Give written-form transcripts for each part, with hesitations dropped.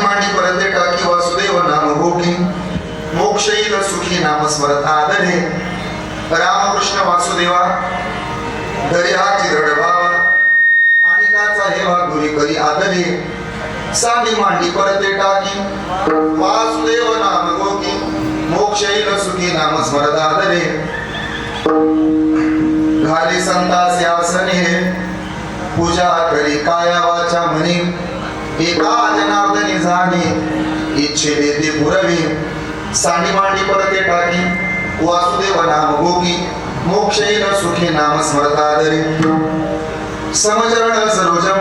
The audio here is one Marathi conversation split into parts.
मांडी परते टाकी वासुदेव नाम भोगी मोक्ष येईल सुखी नाम स्मरत आदरे रामकृष्ण वासुदेवा दर्याची रडभावा आणि काचा हे गुरी करी आदरे सांडी मांडी परते टाकी वासुदेव नाम भोगी मोक्ष येईल सुखी नाम स्मरत आदरे घाली संतास आसने पूजा करी काया वाचा मनी एका जनार्दनी जाणी इच्छेने ते पुरवी सांडी मांडी परते टाकी वासुदेव नाम भोगी मोक्ष येईल सुखी नाम स्मरतादरी समचरण सरोजम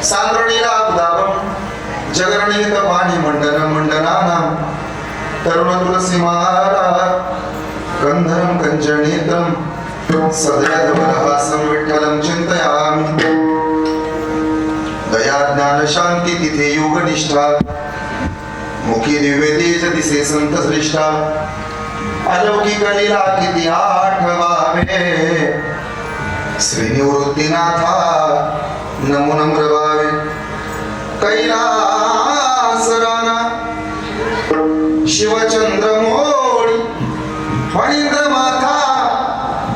सांद्रणीला उदावम जगरणीत पाणी मंडन मंडनानाम तरुण तुलसी माला गंधरम कंचनेत्रम सदयधवलहासं विठ्ठलं चिंतयामि दया ज्ञान शांती तिथे योग निष्ठा मुखी दिव्य तेज दिसे संत श्रेष्ठा अलौकिक लीला किती आठवावे श्री निवृत्तीनाथा नमो नम्र भावे कैलास राणा शिवचंद्र मोळी फणींद्र माथा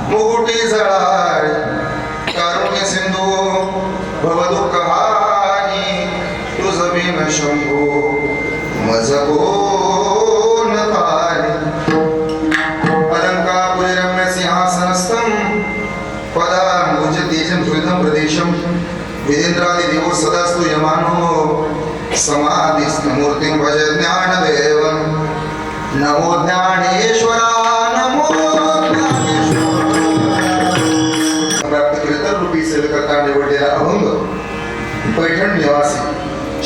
मुकुटी जळाळ कारुण्य सिंधू भवदुःख हानी तुझ बिन शंभू मज कोण तारी अलंकापुरी रम्य सिंहासनस्थं पदांबुज तेजं धृतं प्रदेशं विदेन्द्रादि देवो सदास्तु यमानो समाधिस्थ मूर्तिं भज ज्ञानदेवं नमो ज्ञानेश्वरा नमो सेवकर्ता निवडलेला अभंग पैठण निवासी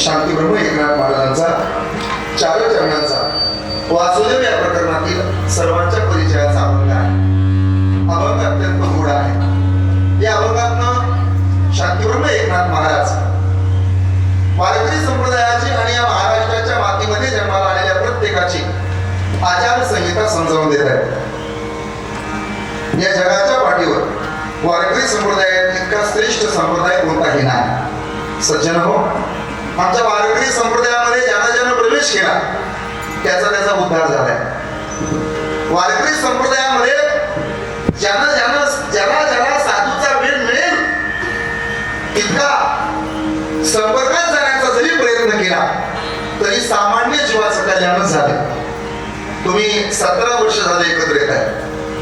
शांतीब्रह्म एकनाथ महाराजांचा चार चरणांचा वासुदेव या प्रकरणातील सर्वांच्या परिचयाचा अभंग आहे. अभंग अत्यंत गूढ आहे. या अभंगातनं शांतीब्रह्म एकनाथ महाराज वारकरी संप्रदायाची आणि या महाराष्ट्राच्या मातीमध्ये जन्माला आलेल्या प्रत्येकाची आचार संहिता समजावून देत आहेत. या जगाच्या पाठीवर वारकरी संप्रदायात इतका श्रेष्ठ संप्रदाय कोणताही नाही. सज्जन हो, आमच्या वारकरी संप्रदायामध्ये ज्यानं प्रवेश केला त्याचा उद्धार झालाय. वारकरी संप्रदायामध्ये ज्याला साधूचा वेळ मिळेल तितका संपर्कात जाण्याचा जरी प्रयत्न केला तरी सामान्य जीवाचं कल्याण झाले. तुम्ही 17 वर्ष झाले एकत्र येत आहे,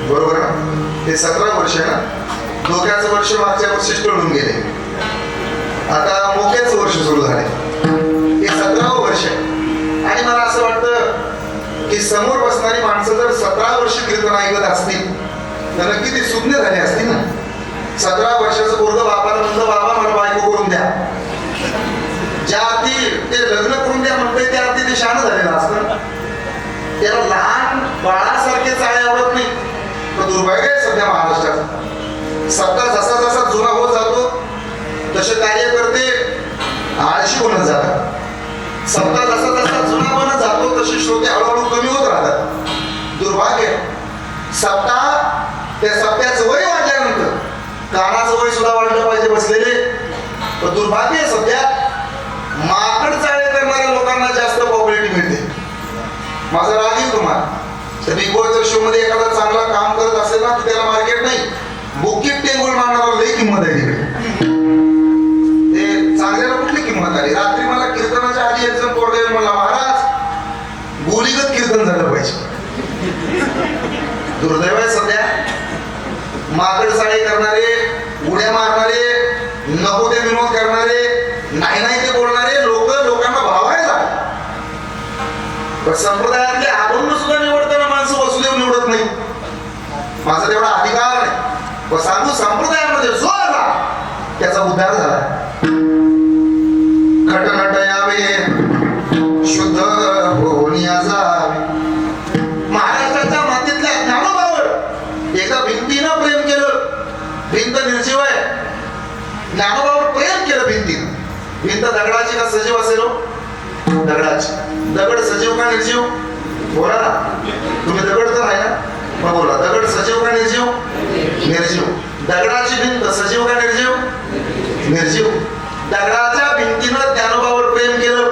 बरोबर ना? हे 17 वर्ष आहे ना. डोक्याचं वर्ष मागच्या वर्षीच टळून गेले, आता मोक्याचं वर्ष सुरू झाले. हे 17वं वर्ष आहे. आणि मला असं वाटतं की समोर बसणारी माणसं जर 17 वर्ष कीर्तन ऐकत असतील तर नक्की ती सुज्ञ झाली असतील ना. 17 वर्षाचं पोरगं बापाला म्हणलं बाबा मला बायको करून द्या, ज्या अर्थी ते लग्न करून द्या म्हणते त्या अर्थी ते शान झालेलं असतं. त्याला लहान बाळासारखे चाळे आवडत नाही. पण दुर्भाग्य आहे सध्या महाराष्ट्रात. सत्ता जसा जसा जुना होत जातो तसे कार्यकर्ते आळशी बनत जातात. सत्ता जसा जसा जुना बनत जातो तसे श्रोते हळूहळू कमी होत राहतात. दुर्भाग्य. सत्ता त्या सत्याचं वय वाढल्यानंतर कानाचं वय सुद्धा वाढलं पाहिजे बसलेले. पण दुर्भाग्य सध्या माकड चाळे करणाऱ्या लोकांना जास्त पॉप्युलॅरिटी मिळते. माझा राग येईल तुम्हाला. बिग बॉसच्या शो मध्ये एखादा चांगला काम करत असेल ना तर त्याला मार्केट नाही, बुकीट टेबल मारणारा लई किंमत आहे तिकडे. ते चांगल्याला कुठली किंमत आली? रात्री मला कीर्तनाच्या आधी एक जण पोरगा येऊन म्हणला महाराज गोलीगत कीर्तन झालं पाहिजे. दुर्दैव आहे सध्या. माकड चाळे करणारे, उड्या मारणारे, नको ते विनोद करणारे, नाही ते बोलणारे लोकांना भावायला. पण संप्रदायातले अभंग सुद्धा निवडताना माणसं वसुदेव निवडत नाही. माझा तेवढा अधिकार नाही. व सांगू संप्रदायामध्ये जो आला त्याचा उद्धार झाला. खटनट यावे शुद्ध होऊन जावे. महाराष्ट्राच्या मातीतल्या ज्ञानोबावर एका भिंतीनं प्रेम केलं. भिंत निर्जीव आहे. ज्ञानोबावर प्रेम केलं भिंतीनं. भिंत दगडाची का सजीव असेल? दगडाची. दगड सजीव का निर्जीव? बोला ना तुम्ही. दगड तर आहे ना, मग बोला. दगड सजीव का निर्जीव? निर्जीव. दगडाची भिंत सजीव का निर्जीव? निर्जीव. दगडाच्या भिंतीनं ज्ञानोबावर प्रेम केलं.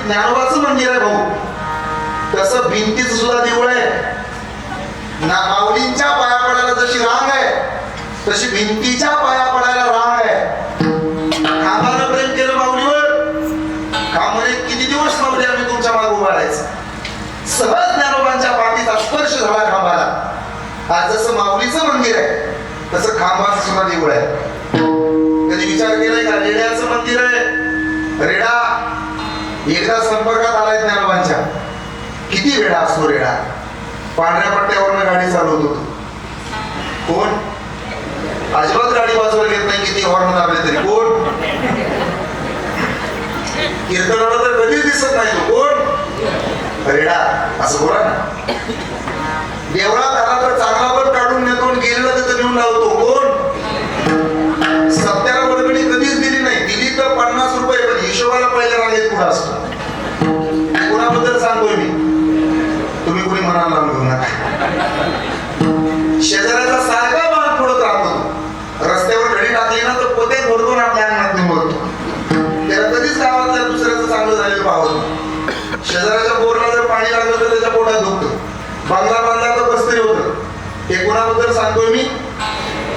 ज्ञानोबाचं मंदिर आहे भाऊ, तसं भिंतीचं सुद्धा देऊळ आहे ना. माऊलींच्या पाया पडायला जशी रांग आहे तशी भिंतीच्या पाया पडायला रांग आहे. खांबानं प्रेम केलं माऊलीवर, खांबाने किती दिवस माऊली आम्ही तुमच्या मागे उभा राहायचं. सहज ज्ञानोबांच्या पाठीचा स्पर्श झाला खांबाला. आज जसं माऊलीचं मंदिर आहे तसं खांबाचं सुद्धा देऊळ आहे. कधी विचार केलाय का रेड्याचं मंदिर आहे? रेडा एकदा संपर्कात आलाय ज्ञानोबांच्या. किती वेळा असतो रेडा? पांढऱ्या पट्ट्यावरनं गाडी चालवत होतो. कोण? अजिबात गाडी बाजूला घेत नाही, किती हॉर्न दाबले तरी. कोण? कीर्तनाला तर कधीच दिसत नाही तो. कोण? रेडा. असं बोला ना. देवळात आला तर चांगला पण काढून नेतो, गेलेला तिथं नेऊन लावतो. कोण? सत्याला वर्गणी कधीच दिली नाही, दिली तर 50 रुपये, पण हिशोबाला पहिल्या रांगेत पुढे असतो. कोणाबद्दल सांगतोय मी? तुम्ही कुणी मनाला लावून घेऊ नका. शेजाऱ्याचा सारखा मान फोडत राहतो. रस्त्यावर घडी टाकली ना तर पोते फोडतो ना, आपल्या अंगणात निवडतो. त्याला कधीच गावातल्या दुसऱ्याचं चांगलं झालेलं पाहत. शेजाऱ्याच्या बोरला जर पाणी लागलं तर त्याच्या पोटात दुखतं. बांगला बांधला तर बसतरी होतं. हे कोणाबद्दल सांगतोय मी?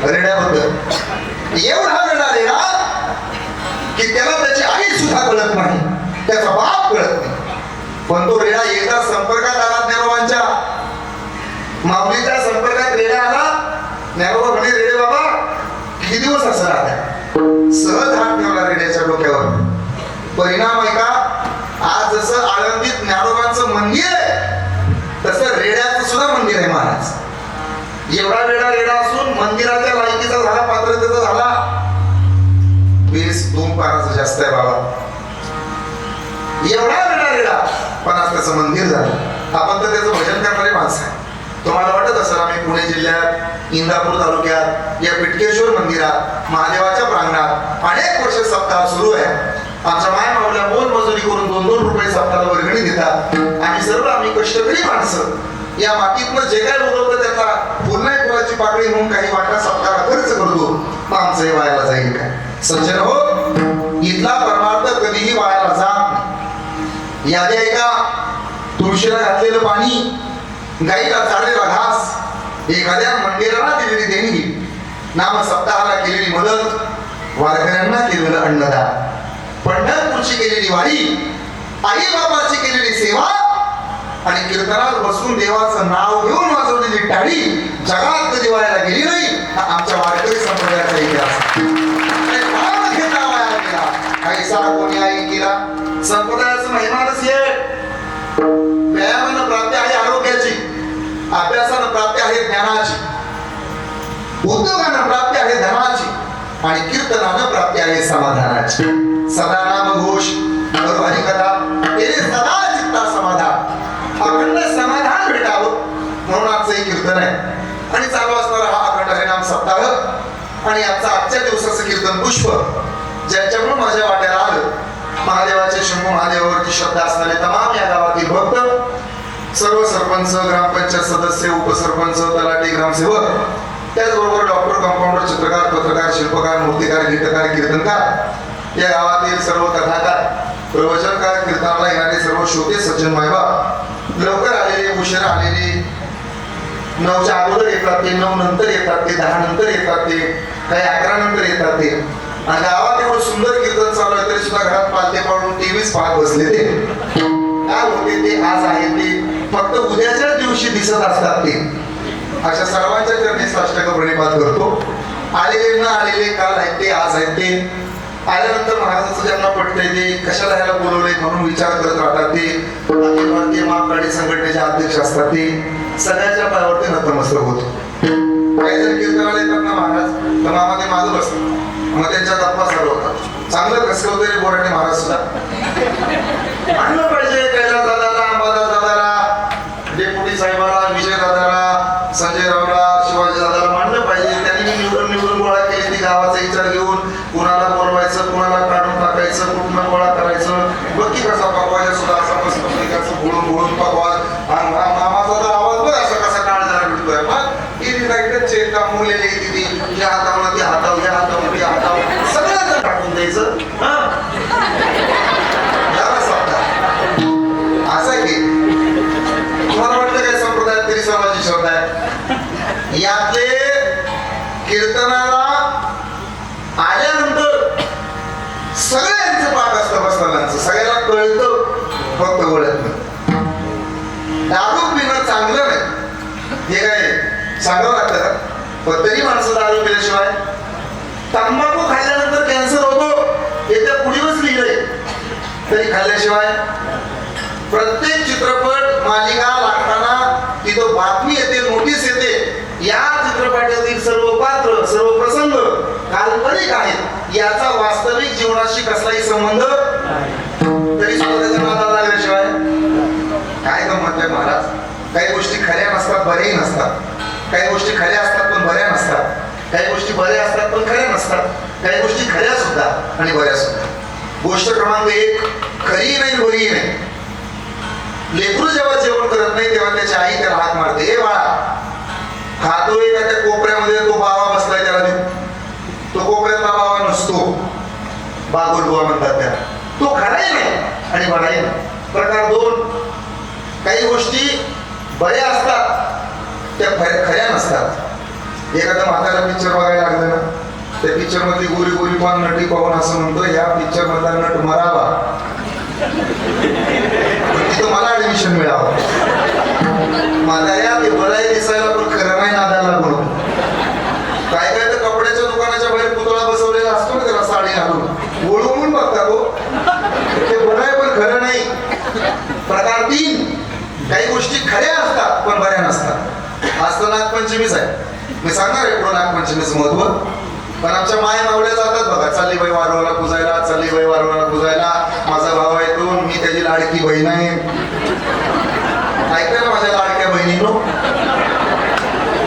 रेड्याबद्दल. एवढा रेडा रेडा की त्याला त्याची आई सुद्धा कळत नाही, त्याचा बाप कळत नाही. पण तो रेडा एकदा संपर्कात आला ज्ञानोबांच्या, माऊलीच्या संपर्कात रेडा आला. ज्ञानोबा म्हणे, रेडे बाबा किती दिवस असं राहता? सहज हात ठेवला रेड्याच्या डोक्यावर. परिणाम आहे का? आज जसं आळंदीत ज्ञानोबांचं मंदिर आहे तसं रेड्याचं सुद्धा मंदिर आहे महाराज. एवढा वेळा रेडा असून मंदिराच्या लायकीचा झाला, पात्रतेचा झाला 20-2 पाराचं जास्त आहे बाबा. एवढा वेळा रेडा पण आज त्याचं मंदिर झालं. आपण तर त्याचं भजन करणारे माणसं आहे. तुम्हाला वाटत असेल आम्ही पुणे जिल्ह्यात इंदापूर तालुक्यात या पिटकेश्वर मंदिरात महादेवाच्या प्रांगणात अनेक वर्ष सप्ताह सुरू आहे. आमच्या माय माऊल्या मोलमजुरी करून 2-2 रुपये सप्ताहाला वर्गणी देतात. आम्ही कष्टकरी माणसं या मातीतनं जे काय उगवतं त्याचा पुन्हा फुलाची पाकळी म्हणून काही वाटा सप्ताहाला खर्च करतो. मग आमचं हे वायाला जाईल काय? सज्जन हो, इथला परमार्थ कधीही वायाला जात नाही. यादी आहे का? तुळशीला घातलेलं पाणी, गाईला चाललेला घास, एखाद्या मंदिराला दिलेली देणगी, नाम सप्ताहाला केलेली मदत, वारकऱ्यांना केलेलं अन्नदान, पंढरपूरची केलेली वारी, आई बाबाची केलेली सेवा आणि कीर्तनात बसून देवाचं नाव घेऊन वाजवलेली टाळी जगात कधी वायाला गेली नाही. हा आमच्या वारकरी संप्रदायाचा इतिहास. ऐसा कोणी आई केला. संप्रदायाचं महिमानच हे. व्यायामानं प्राप्ती आहे आरोग्याची, अभ्यासानं प्राप्ती आहे ज्ञानाची, उद्योगानं प्राप्ती आहे धनाची आणि कीर्तनानं प्राप्ती आहे समाधानाची. सदा नाम घोष करू हरिकथा, तेरे सदा चित्ता समाधान, अखंड समाधान भेटावं म्हणून आजचं हे कीर्तन आहे. आणि चालू असणारा हा अखंड हरिनाम सप्ताह आणि आजच्या दिवसाचं कीर्तन पुष्प ज्यांच्याकडून माझ्या वाट्याला आलं. महादेवाचे शंभू महादेवावरती श्रद्धा असणारे तमाम या गावातील भक्त, सर्व सरपंच, ग्रामपंचायत सदस्य, उपसरपंच, तलाठी, ग्रामसेवक, त्याचबरोबर डॉक्टर, कंपाऊंडर, चित्रकार, पत्रकार, शिल्पकार, मूर्तिकार, गीतकार, कीर्तनकार, या गावातील सर्व कथाकार, प्रवचनकार, कीर्तनाला येणारे सर्व श्रोते, सज्जन मायबाप, लवकर आलेले, उशिरा आलेले, 9च्या अगोदर येतात ते, 9 नंतर येतात ते, 10 नंतर येतात ते, काही 11 नंतर येतात ते. आणि गावात एवढं सुंदर कीर्तन चालू आहे तरी सुद्धा घरात पालते पाडून टीव्हीच पाहत बसले ते. काय होते ते आज आहे ते फक्त उद्याच्या दिवशी दिसत असतात ते. अशा सर्वांच्या चरणी साष्टांग प्रणिपात करतो. आलेले न आलेले काल आहेत ते, आज आहेत ते. आल्यानंतर महाराजांचं ज्यांना पटतंय ते कशाला ह्याला बोलवलंय म्हणून विचार करत राहतात ते. अखिल भारतीय महाकाळी संघटनेचे अध्यक्ष असतात ते. सगळ्यांच्या पायावरती नतमस्तक होतो. काही जण कीर्तनाला येतात ना महाराज, तर मामा ते माझं बसतं, मग त्यांच्या गप्पा चालू होतात. चांगलं कसकवतरी बोराटे महाराज सुद्धा आणलं पाहिजे. कैलास दादाला, अंबादास दादाला, डेप्युटी साहेबाला, विजय दादाला, संजय रावला, शिवाजी दादाला मांडलं पाहिजे. त्यांनी निवडून गोळा केली ती गावाचा विचार घेऊन कुणाला बोलवायचं, कुणाला काढून टाकायचं, कुठून गोळा करायचं. बघ की कसा पकवाजा सुद्धा असा मस्त प्रकारचं बोलून पकवाज. मामाचा तर आवाज बघ असा कसा काळ जरा भेटतोय. मग चेता मुलेली ती या हातावर, त्या हातावर, या हातावर, त्या हातावर सगळं टाकून द्यायचं. कळतं, फक्त वळत नाही. दारू पिणं चांगलं नाही हे काय सांगावं लागतं का? पण तरी माणसं दारू पिल्याशिवाय, तंबाखू खाल्ल्यानंतर कॅन्सर होतो हे त्या पुढीवच लिहिलंय, तरी खाल्ल्याशिवाय. प्रत्येक चित्रपट मालिका लागताना तिथं बातमी येते, नोटीस येते, या चित्रपटातील सर्व पात्र, सर्व प्रसंग काल्पनिक आहेत, याचा वास्तविक जीवनाशी कसलाही संबंध, तरी सुद्धा त्याच्या नादाला लागल्याशिवाय काय गंमत आहे महाराज. काही गोष्टी खऱ्या नसतात, बऱ्याही नसतात. काही गोष्टी खऱ्या असतात पण बऱ्या नसतात. काही गोष्टी बऱ्या असतात पण खऱ्या नसतात. काही गोष्टी खऱ्या सुद्धा आणि बऱ्या सुद्धा. गोष्ट क्रमांक 1, खरी नाही बरी नाही. लेकरू जेव्हा जेवण करत नाही तेव्हा त्याची आई त्याला हात मारते, हे बाळा खातोय का? त्या कोपऱ्यामध्ये तो बाबा बसलाय त्याला देऊ. तो कोपऱ्यातला बाबा नसतो, बागुलबुवा म्हणतात त्याला. तो खराही नाही आणि बराही नाही. प्रकार 2, काही गोष्टी बऱ्या असतात त्या खऱ्या नसतात. एखादा म्हातारा पिक्चर बघायला लागलं ना, त्या पिक्चर मध्ये गोरी गोरी पान नटी पाहून असं म्हणतो या पिक्चर मधला नट मरावा, तिथं मला ऍडमिशन मिळावं. म्हाताऱ्या ते बराई दिसायला पण खरं नाही नादाला लागून. काय काय तर कपड्याच्या दुकानाच्या बाहेर पुतळा बसवलेला असतो ना, त्याला साडी घालून ओळखून बघतात हो, ते बराय पण खरं नाही. प्रकार 3, काही गोष्टी खऱ्या असतात पण बऱ्या नसतात. आज तर नागपंचमीच आहे, मी सांगणार आहे पुढं नागपंचमीचं महत्व. पण आमच्या माय मावल्या जातात बघा, चालली बाई वारुळाला पुजायला, चालली बाई वारुळाला पुजायला. माझा भाव आहे तो, मी त्याची लाडकी बहीण आहे. ऐकलं ना माझ्या लाडक्या बहिणीनो,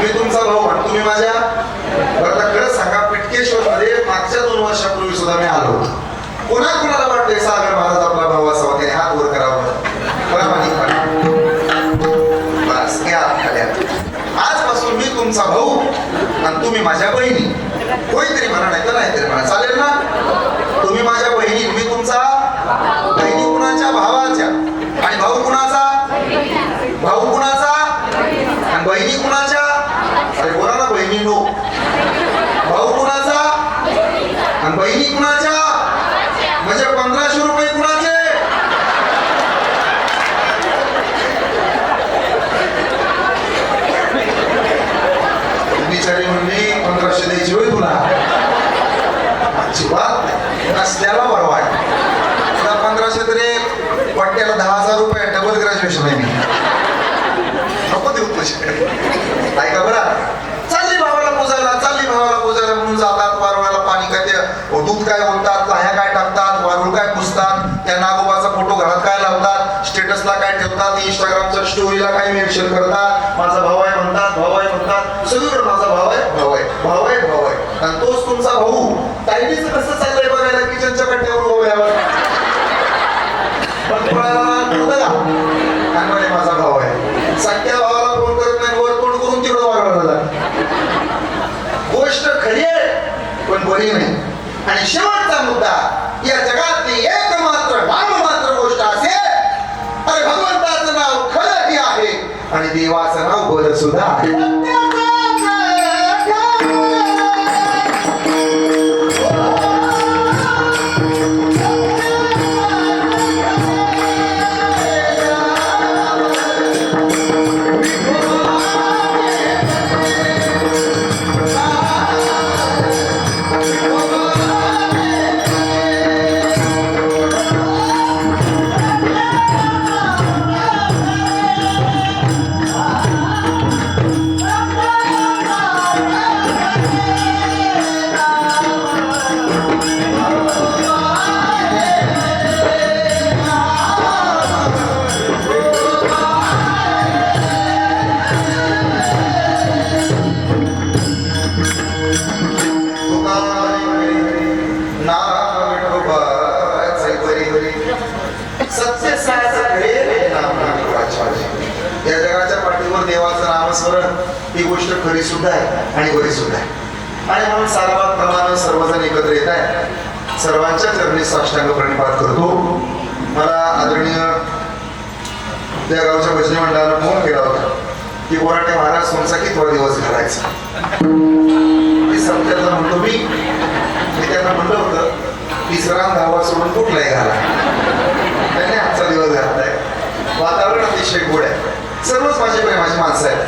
मी तुमचा भाऊ आणि तुम्ही माझ्या. बरं खरंच सांगा, पिटकेश्वर मध्ये मागच्या 2 वर्षापूर्वी सुद्धा मी आलो. कोणाला वाटतंय सागर महाराज आपला भाऊ असावा, त्याने हात वर करावा प्रामाणिकपणे. बस घ्या खाल्या. आजपासून मी तुमचा भाऊ आणि तुम्ही माझ्या बहिणी. कोणीतरी म्हणा, नाही तर नाहीतरी म्हणा, चालेल ना? तुम्ही माझ्या बहिणी, मी तुमचा. बहिणी कुणाच्या? भावाच्या. आणि भाऊ कुणाचा? भाऊ कुणाचा? आणि बहिणी कुणाच्या? अरे बोला ना बहिणी नो. भाऊ कुणाचा आणि बहिणी कुणाच्या? म्हणजे 1500 रुपये कुणाचे? बिचारी म्हणली 1500 द्यायची होय तुला? अजिबात नसल्याला बरं वाट. 1500 तरी पट्ट्याला 10,000 रुपये, डबल ग्रॅज्युएशन आहे मी. नको देऊ तुझे. ऐका बरं, चालली भावाला पूजायला म्हणून जातात. वारुळाला पाणी काय ते दूध काय बोलतात, लाह्या काय टाकतात, वारुळ काय पुसतात, त्या नागोबाचा फोटो घरात काय लावतात, स्टेटसला काय ठेवतात, इंस्टाग्रामच्या स्टोरीला काय मेन्शन करतात, माझा भाऊ आहे म्हणतात, भाऊ आहे म्हणतात. सगळीकडे माझा भाव आहे, भाऊ आहे, भाऊ आहे, भाऊ आहे. आणि तोच तुमचा भाऊ ताईडीचं कसं चाललंय बघायला किचनच्या कट्ट्यावर उभ्यावर. माझा भाव आहे. सख्या भावाला फोन करत नाही, वर तोंड करून तिकडं वागवला. गोष्ट खरी आहे पण बरी नाही. आणि शेवटचा मुद्दा, या जगातली एकमात्र नाममात्र गोष्ट असेल तर भगवंताचं नाव खरं ही आहे आणि देवाचं नाव बरं सुद्धा आहे. या जगाच्या पाठीवर देवाचं नामस्मरण ही गोष्ट खरी सुद्धा आहे आणि बरी सुद्धा आहे. आणि म्हणून सारवात प्रमाणे सर्वजण एकत्र येत आहे. सर्वांच्या चरणी साष्टांग प्रणिपात करतो. मला आदरणीय त्या गावच्या भजनी मंडळाला फोन केला होता की बोराटे महाराज तुमचा कितवा दिवस घालायचा. मी समजायला म्हणतो, मी त्यांना म्हणलं होतं 3रा धावा सोडून कुठलाही घाला. अतिशय गोड आहे. सर्वच माझे प्रेमाची माणसं आहेत.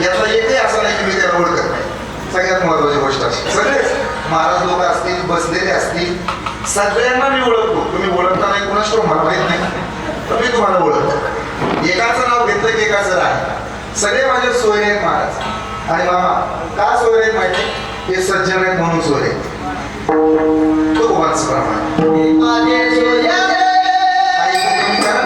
यातला एकही असं नाही की मी त्याला ओळखत नाही. सगळ्यात महत्वाची गोष्ट अशी, सगळेच महाराज लोक असतील, बसलेले असतील, सगळ्यांना मी ओळखतो. तुम्ही ओळखता नाही कुणाच मला माहित नाही, पण मी तुम्हाला ओळखतो. एकाचं नाव घेतलं की एकाचं राहील. सगळे माझे सोयरे आहेत महाराज. आणि मामा का सोयरे आहेत माहिती? हे सज्जन आहेत म्हणून सोयरे. तो भगवानचं प्रमाण माझे सोयरे. आणि तुम्ही करा ना.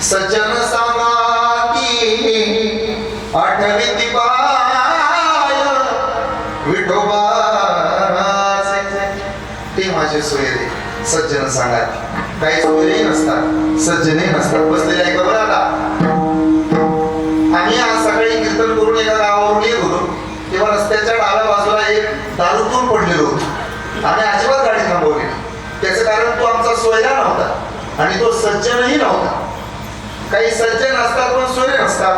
सज्जन सांगाती आठवीती पाय विठोबाचे. ते माझे सोयरे सज्जन सांगाती. काही सोयरे नसतात, सज्जनही नसतात. बसलेले आहे का बरं आता? आम्ही आज सकाळी कीर्तन करून एका गावावरून येत होतो, तेव्हा रस्त्याच्या डाव्या बाजूला एक दारूतून पडलेलो होतो. आम्ही अजिबात गाडी थांबवली. त्याचं कारण तो आमचा सोयरा नव्हता आणि तो सज्जनही नव्हता. काही सज्जन असतात पण सोयरे नसतात.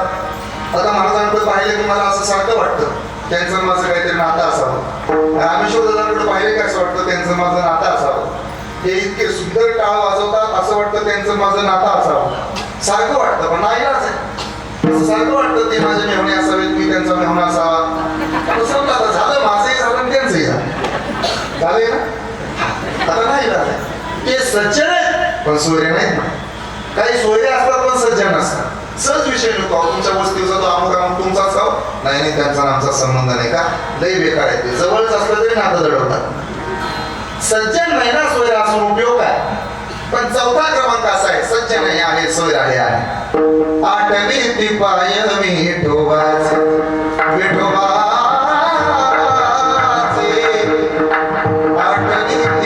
आता महाराजांकडे पाहिले की मला असं सारखं वाटतं त्यांचं माझं काहीतरी नातं असावं. रामेश्वर दादांकडे पाहिले काय असं वाटतं त्यांचं माझं नातं असावं. हे इतके सुंदर टाळ वाजवतात, असं वाटतं त्यांचं माझं नातं असावं. सारखं वाटतं पण नाही आहे. सारखं वाटतं ते माझे मेहणे असावेत, मी त्यांचा मेहणा असावा. समजा आता झालं, माझंही झालं आणि त्यांचंही झालं. झालंय ना? आता नाही झालं. ते सज्जन आहेत पण सोयरे नाहीत ना. काही सोयरे असतात पण सज्जन नसतात. सहज विषय नको, तुमच्या वस्तीचा तो अमुक अमुक तुमचाच का? नाही नाही, त्यांचा आमचा संबंध नाही का? लई बेकार आहे ते. जवळच असलं तरी नातं दडवतात. सज्जन नाही ना सोयरा असून उपयोग आहे. पण चौथा क्रमांक असा आहे, सज्जन हे आहे, सोयरा हे आहे. आठवी पाय विठोबाचे विठोबाचे. आठवी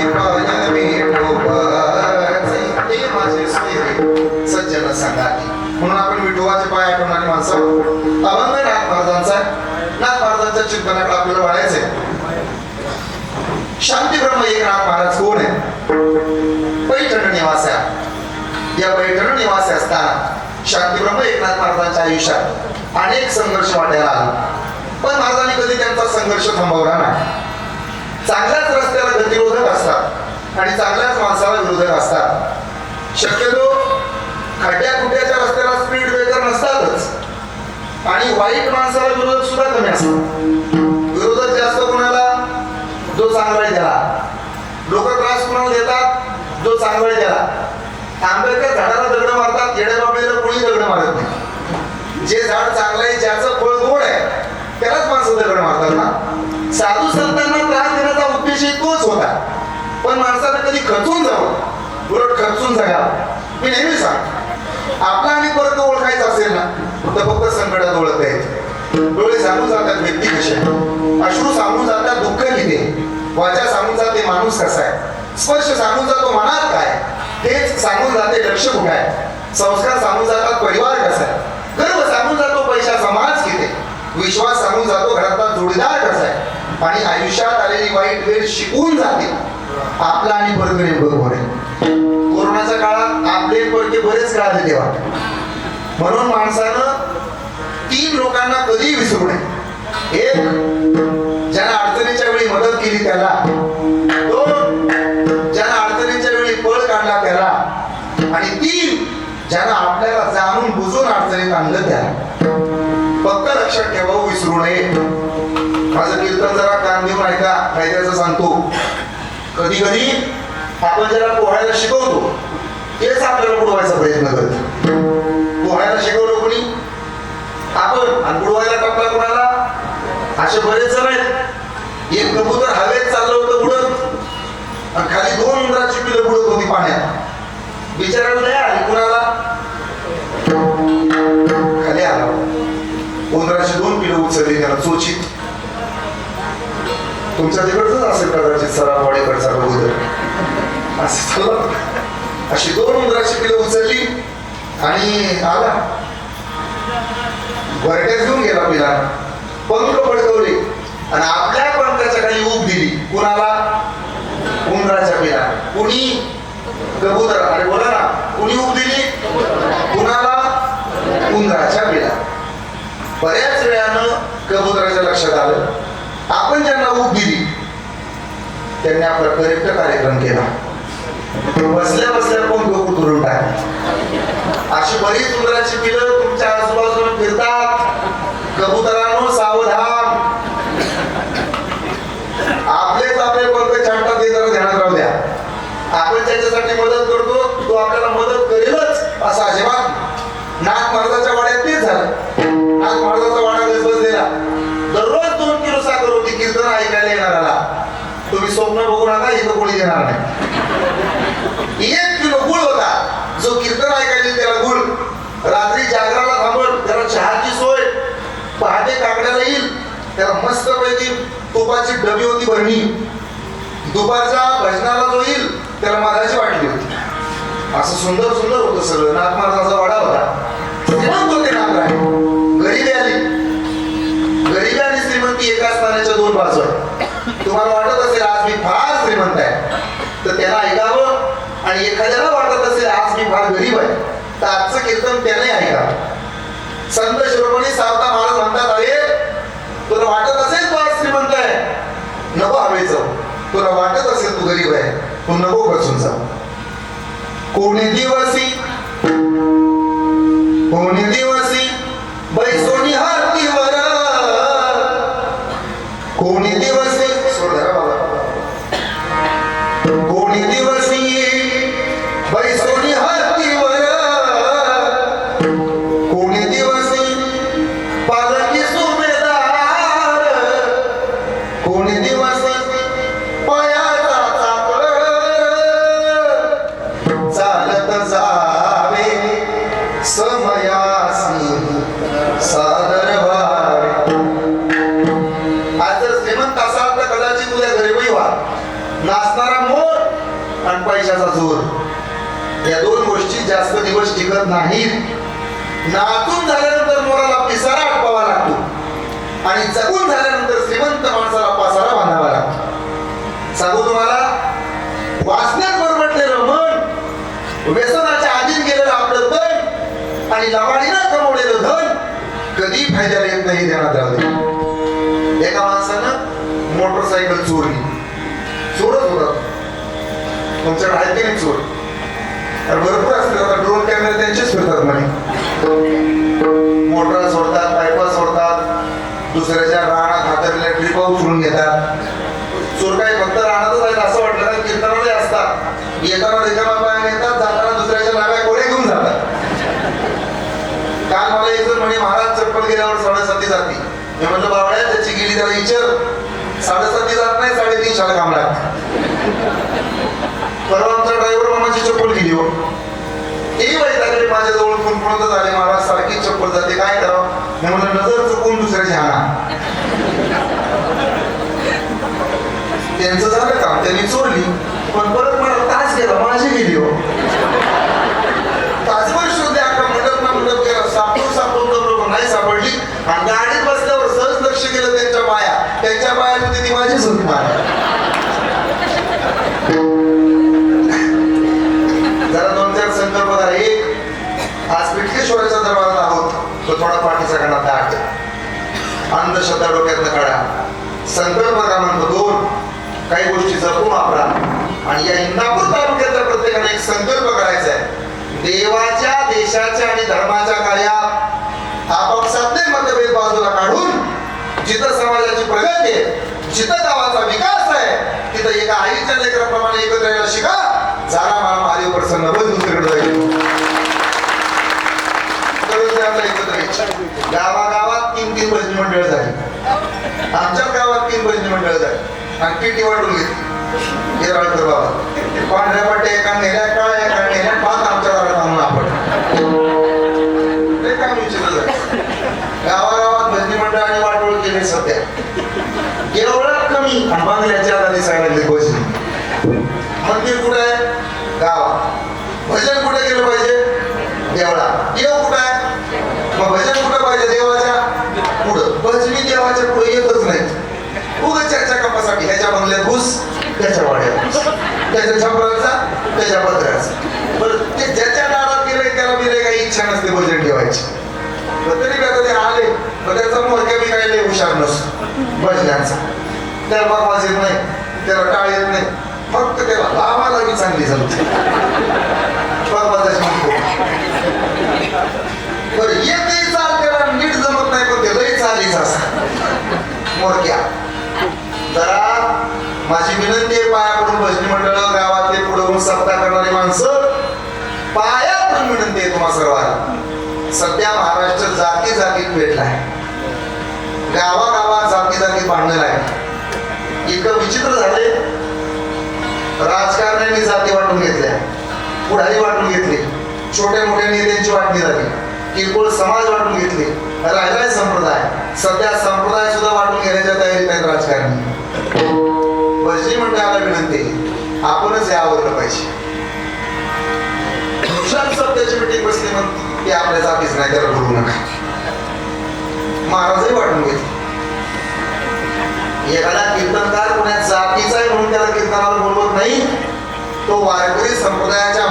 पाय विठोबाचे. ते माझे सोयरे सज्जन सांगाती. म्हणून आपण विठोबाचे पाय आठवणारी माणसं. अभंग नाथ महाराजांचा. नाथ महाराजांच्या चिंतनाकडे आपल्याला वळायचंय. शांती ब्रह्म एकनाथ महाराज कोण आहे? पैठण निवासी. या पैठण निवासी असताना शांती ब्रह्म एकनाथ महाराजांच्या आयुष्यात अनेक संघर्ष वाटायला आला. पण महाराजांनी कधी त्यांचा संघर्ष थांबवला नाही. चांगल्याच रस्त्याला गतिरोधक असतात आणि चांगल्याच माणसाला विरोधक असतात. शक्यतो खड्ड्या खुड्याच्या रस्त्याला स्पीड ब्रेकर नसतातच आणि वाईट माणसाला विरोधक सुद्धा कमी असतात. विरोधक जास्त कोणाला? जो चांगला आहे त्याला. लोक त्रास कोणाला देतात? जो चांगला आहे त्याला. आंब्याच्या झाडाला दगड मारतात, येड्या बाबळीला कोणी दगड मारत नाही. जे झाड चांगलं आहे, ज्याचं फळ गोड आहे, त्यालाच माणसं दगड मारतात ना. साधू संतांना त्रास देण्याचा उद्देश तोच होता. पण माणसाला कधी खचून जावं, उलट खचून जगावं. मी नेहमी सांगतो, आपला आणि परत ओळखायचं असेल ना तर फक्त संकटात ओळखता येते. डोळे सांगून जातात व्यक्ती कशी आहे, अश्रू सांगून जातात दुःख किती, वाचा सांगून जाते माणूस कसा आहे, स्पर्श सांगून जातो मनात काय, तेच सांगून जाते लक्ष कुठे आहे, संस्कार सांगून जातात परिवार कसा आहे, गर्व सांगून जातो पैसा समाज किती, विश्वास सांगून जातो घरातला जोडीदार कसा आहे, आणि आयुष्यात आलेली वाईट वेळ शिकवून जाते आपला आणि परकणे बरोबर आहे. कोरोनाच्या काळात आपले परके बरेच कळाले तेव्हा. म्हणून माणसानं 3 लोकांना कधीही विसरू नये. 1, ज्यानं अडचणीच्या वेळी मदत केली त्याला. 2, ज्यानं अडचणीच्या वेळी पळ काढला त्याला. आणि 3, ज्यानं आपल्याला जाणून बुजून अडचणीत आणलं त्याला. फक्त लक्षात ठेवा, विसरू नये. माझं कीर्तन जरा कान देऊन ऐका, कायद्याचं सांगतो. कधी कधी आपण ज्याला पोहायला शिकवतो तेच आपल्याला बुडवायचा प्रयत्न करतो. पोहायला शिकवलं कोणी? आपण. आणि बुडवायला टाकला कोणाला? असे बरेच जण आहेत. एक कबूतर हवेत चाललं होतं उडत आणि खाली 2 उंदराची पिलं बुडत होती पाण्यात. बिचारायला नाही आली, कुणाला खाली आला. उंदराची 2 पिलं उचलली त्याला चोचीत. तुमच्या तिकडच असेल कदाचित सरावाडीकडचा कबूतर असं चाललं. अशी 2 उंदराची पिलं उचलली आणि आला घरट्यात घेऊन गेला पिला. पंख पडकवले आणि आपल्या पंखाच्या खाली ऊब दिली. कुणाला? उंदराच्या पिला. कुणी? कबूतर. अरे बोला ना, कुणी ऊब दिली? कुणाला? उंदराच्या पिला. बऱ्याच वेळानं कबुतराच्या लक्षात आलं आपण ज्यांना ऊब दिली त्यांनी आपला करेक्ट कार्यक्रम केला. बसल्या बसल्या पंख कुठून टाकले. अशी बरीच उंदराची पिलं तुमच्या आजूबाजूला फिरतात. कबुतरांनो सावधान. आपलेच आपले पंख छाटतात हे जरा ध्यानात राहू द्या. आपण ज्याच्यासाठी मदत करतो तो आपल्याला मदत करेलच असं अजिबात. नाथ महाराजाच्या वाड्यात तेच झालं. नाथ महाराजाचा वाडा बसलेला. दररोज 2 किलो साखर होती कीर्तन ऐकायला येणाऱ्याला. तुम्ही स्वप्न बघू नका, इथं कोणी देणार नाही. 1 किलो गुळ होता. जो कीर्तन ऐकायला त्याला गुळ. रात्री जागराला थांबल त्याला चहाची सोय. पहाटे काकड्याला येईल त्याला मस्त पैकी तुपाची डबी होती भरणी. दुपारच्या भजनाला जो येईल त्याला मागाची वाटली होती. असं सुंदर सुंदर होतं सगळं. नाथ महाराजाचा वाडा होता. श्रीमंत होते नाथराय. गरीबी आली. गरीबी आणि श्रीमंती एका स्थानाच्या 2 बाजू आहेत. तुम्हाला वाटत असेल आज मी फार श्रीमंत आहे तर त्याला ऐकावं आणि एखाद्याला वाटत असेल आज मी फार गरीब आहे तर आजचं कीर्तन त्याने ऐकावं. संत शिरोमणी सावता महाराज म्हणतात अरे तुला वाटत असेल तू आज श्रीमंत आहे नको हवे जाऊ. तुला वाटत असेल तू गरीब आहे तू नको बसून जाऊ. कोणी दिवसी बैसोनी हातीवर कोणी दिवसी कोणी दिवसी बैसोनी हातीवर कोणी दिवसी पालकी सुभेदार कोणी दिवसी पायाचा चाकर चालत जावे समयासी सादर भावे. आज जर श्रीमंत असाल तर कदाचित उद्या गरीबही व्हा. नाचणारा मोर आणि पैशाचा जोर या 2 गोष्टी जास्त दिवस टिकत नाहीत. नाचून झाल्यानंतर मोराला पिसारा आटपावा लागतो आणि जगून झाल्यानंतर श्रीमंत माणसाला पासारा बांधावा लागतो. सांगू तुम्हाला वाचण्यात बरबटलेलं मन, व्यसनाच्या आधीन गेलेलं आपलं तन आणि लवाडीनं कमवलेलं धन कधी फायद्याला येत नाही. ध्यानात राहू दे. एका माणसानं मोटरसायकल चोरली. चोरच होता. तुमच्याकडे आहेत की नाही चोर? भरपूर असतात. आता ड्रोन कॅमेरे त्यांचेच फिरतात म्हणे. मोटर सोडतात, पायपा सोडतात, दुसऱ्याच्या रानात हातरलेल्या ट्रिपा उचलून घेतात. चोर काय फक्त रानातच आहेत असं वाटलं का? कीर्तनामध्ये असतात. येताना रिकामा पायाने येतात, जाताना दुसऱ्याच्या नाव्या कोडे घेऊन जातात. काल मला एक जण म्हणे महाराज चप्पल गेल्यावर 7:30 जाती. मी म्हटलं बावड्या त्याची गेली त्याला विचार. 7:30 जात नाही 3:30 काम लागत. परवा आमचा ड्रायव्हर मामाची चप्पल गेली हो. तेही वैतागले माझ्याजवळ पुनपुणत झाले महाराज सारखी चप्पल जाते काय करावं. मी म्हटलं नजर चुकून दुसऱ्याची हाणा. त्यांचं झालं काम त्यांनी चोरली पण परत मला तास गेला माझी गेली हो. तासभर शोधले अख्खा मंडप केला. सापडून बरोबर नाही सापडली आणि गाडीत बसल्यावर सहज लक्ष केलं त्यांच्या पायात होती ती माझीच होती पाया. जरा 2-4 संकल्प करा. एक, आज पिठकेश्वराच्या दरबारात आहोत तो थोडा पाठीचा गणा दाट अंधश्रद्धा डोक्यातनं काढा. संकल्प क्रमांक 2, काही गोष्टी जपून वापरा. आणि या इंदापूर तालुक्यातल्या प्रत्येकाने एक संकल्प करायचा आहे. देवाच्या, देशाच्या आणि धर्माच्या कार्यात आपापसातले मतभेद बाजूला काढून जिथं समाजाची प्रगती आहे, जिथं गावाचा विकास आहे, तिथं एका आईच्या लेकराप्रमाणे एकत्र यायला शिका. झाला मला महादेव प्रसन्न बस दुसरीकडे जाईल. होते आपल्या एकत्र यायचे. गावागावात 3-3 भजनी मंडळ झाली. आमच्याच गावात 3 भजनी मंडळ झाली आणि टीटी वाटून घेतली येरळकर बाबा. पांढऱ्या पट्ट्या एका नेल्या, काळ्या एका नेल्या, 5 आमच्या घरात आणून आपण लय काम विचारलं झालं. गावागावात भजनी मंडळाने वाटोळ केले सध्या. एवढं कमी बांगल्याच्या आता दिसायला लागले भजनी. मंदिर कुठं आहे? गावात. भजन कुठे केलं पाहिजे? देवळा. देव कुठं आहे? मग भजन कुठं पाहिजे? देवाच्या पुढं. भजनी देवाच्या पुढे येतच नाही. उगाच चर्चा कपासाठी ह्याच्या बंगल्यात घुस, त्याच्या वाड्यात घुस, त्याच्या छपराचा, त्याच्या पत्र्याचा. बरं ते ज्याच्या दारात गेले त्याला बिले काही इच्छा नसते भजन ठेवायची. तरी आता ते आले पण त्याचा मोरक्या बी काही लय हुशार नसतो भजनांचा. त्याला बापास येत नाही, त्याला टाळ येत नाही, फक्त त्याला लावाला बी चांगली जमते. बापाचा म्हणतो बरं येते चाल, त्याला नीट जमत नाही पण ते लय चालीच असत मोरक्या. जरा माझी विनंती आहे पायाकडून भजनी मंडळ गावातले पुढे सप्ताह करणारी माणसं पायाकडून विनंती आहे तुम्हा सर्वांना. सध्या महाराष्ट्र जाती जातीत भेटलाय. गावागावात जाती जातीत भांडण आहे. इतकं विचित्र झाले. राजकारण्यांनी जाती वाटून घेतल्या, पुढारी वाटून घेतली, छोट्या मोठ्या नेत्यांची वाटणी झाली, किरकोळ समाज वाटून घेतले, राहिलाय संप्रदाय. सध्या संप्रदाय सुद्धा वाटून घेण्याच्या तयारीत आहेत राजकारणी. भजनी मंडळाला विनंती, आपणच यावरलं पाहिजे. सत्याची मिटिंग बसली म्हणून ते आपल्या जातीच नाही, त्याला बोलू नका. महाराजही वाटून घेतले. एखादा कीर्तनकार कोणा जातीचा आहे म्हणून त्याला कीर्तनाला बोलवत नाही. तो वारकरी संप्रदायाच्या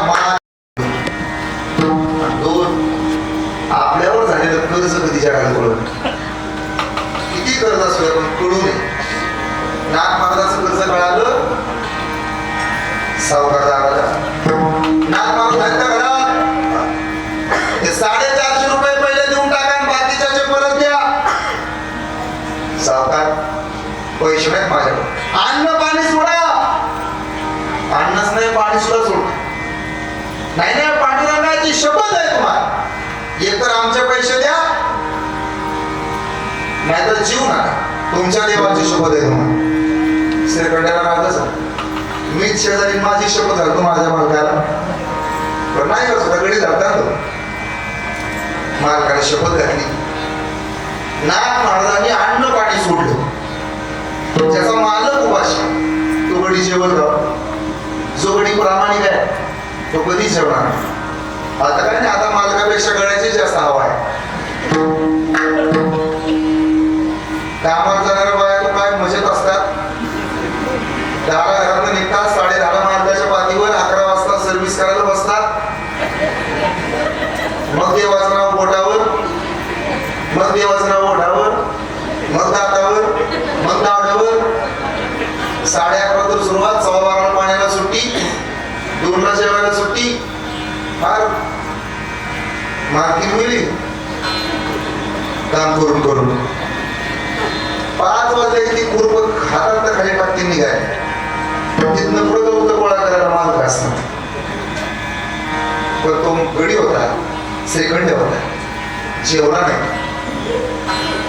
आपल्यावर झालेलं कर्ज कधीच्या काळात बोलत. किती कर्ज असू पण कळू नये. नाथ महाराजांचं कर्ज कळालं, सावकार दाराला नाथ महाराज घरात ते 450 रुपये पहिले देऊन टाका आणि बाकीच्याचे परत द्या. सावकार पैसे नाहीत माझ्याकडे. अन्न पाणी सोडा. अन्नच नाही पाणी सुद्धा सोड. नाही नाही पांडुरंगाची शपथ आहे तुम्हाला. एकतर आमचे पैसे द्या नाहीतर जीव नका. तुमच्या देवाची शपथ आहे तुम्हाला. श्रीखंडाला राहतच मीच शेजारी माझी शपथ घालतो माझ्या मालकाला. पण नाही का सगळी धरतात मालकाने शपथ घातली. नाथ महाराजांनी अन्न पाणी सोडलं. ज्याचा मालक उपाशी तो गडी जेवत राहतो. जो गडी प्रामाणिक आहे तो कधी जेवणार. आता काय नाही, आता मालकापेक्षा गड्याची जास्त हवा आहे. कामात जाणाऱ्या बाया तो काय मजेत असतात. 10 घरात निघतात, 10:30 मार्गाच्या पाठीवर 11 वाजता सर्व्हिस करायला बसतात. मग देवाचं नाव बोटावर, मग देवाचं नाव ओठावर, मग दातावर, मग दावड्यावर. 11:30 तर सुरुवात, 12:15 पाण्याला सुट्टी, 2ला जेवायला सुट्टी. फार मार्किंग मिळली काम करून करून. 5 वाजता ती पूर्व हातात तर खाली टाकतील निघाय. तिथनं पुढे गवत गोळा करायला मालक असतात. पण तो गडी होता, श्रीखंड होता, जेवला नाही.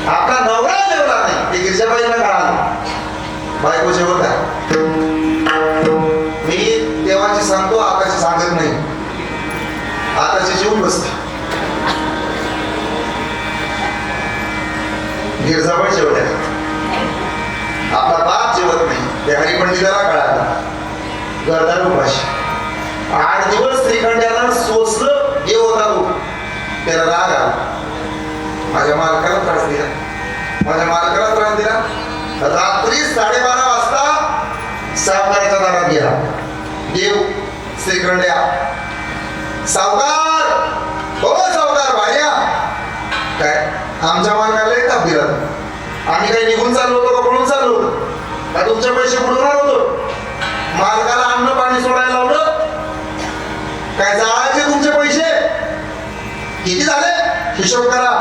आपला नवरा जेवला नाही. ते गिरजाबाईला कळालं बायको जेवत आहे. मी देवाची सांगतो, आताची सांगत नाही. आताची जेवून बसते. गिरजाबाई जेवल्या. आपला बाप जेवत नाही. ते हरिपंडिताला कळालं. गरदार उपाशी. 8 दिवस श्रीखंडाला सोसलं. देव होता तो. त्याला राग आला. माझ्या मालकाला त्रास दिला, माझ्या मालकाला त्रास दिला. रात्री 12:30 वाजता सावकाराच्या दारात गेला. देव श्रीखंड्या, सावकार, हो सावकार भार्या. काय आमच्या मालकाला एक ताप दिला. आम्ही काही निघून चाललो होतो का पळून चाललो होतो का तुमचे पैसे बुडवणार होतो? मालकाला अन्न पाणी सोडायला लावलं काय? जाळायचे तुमचे पैसे किती झाले हिशोब करा.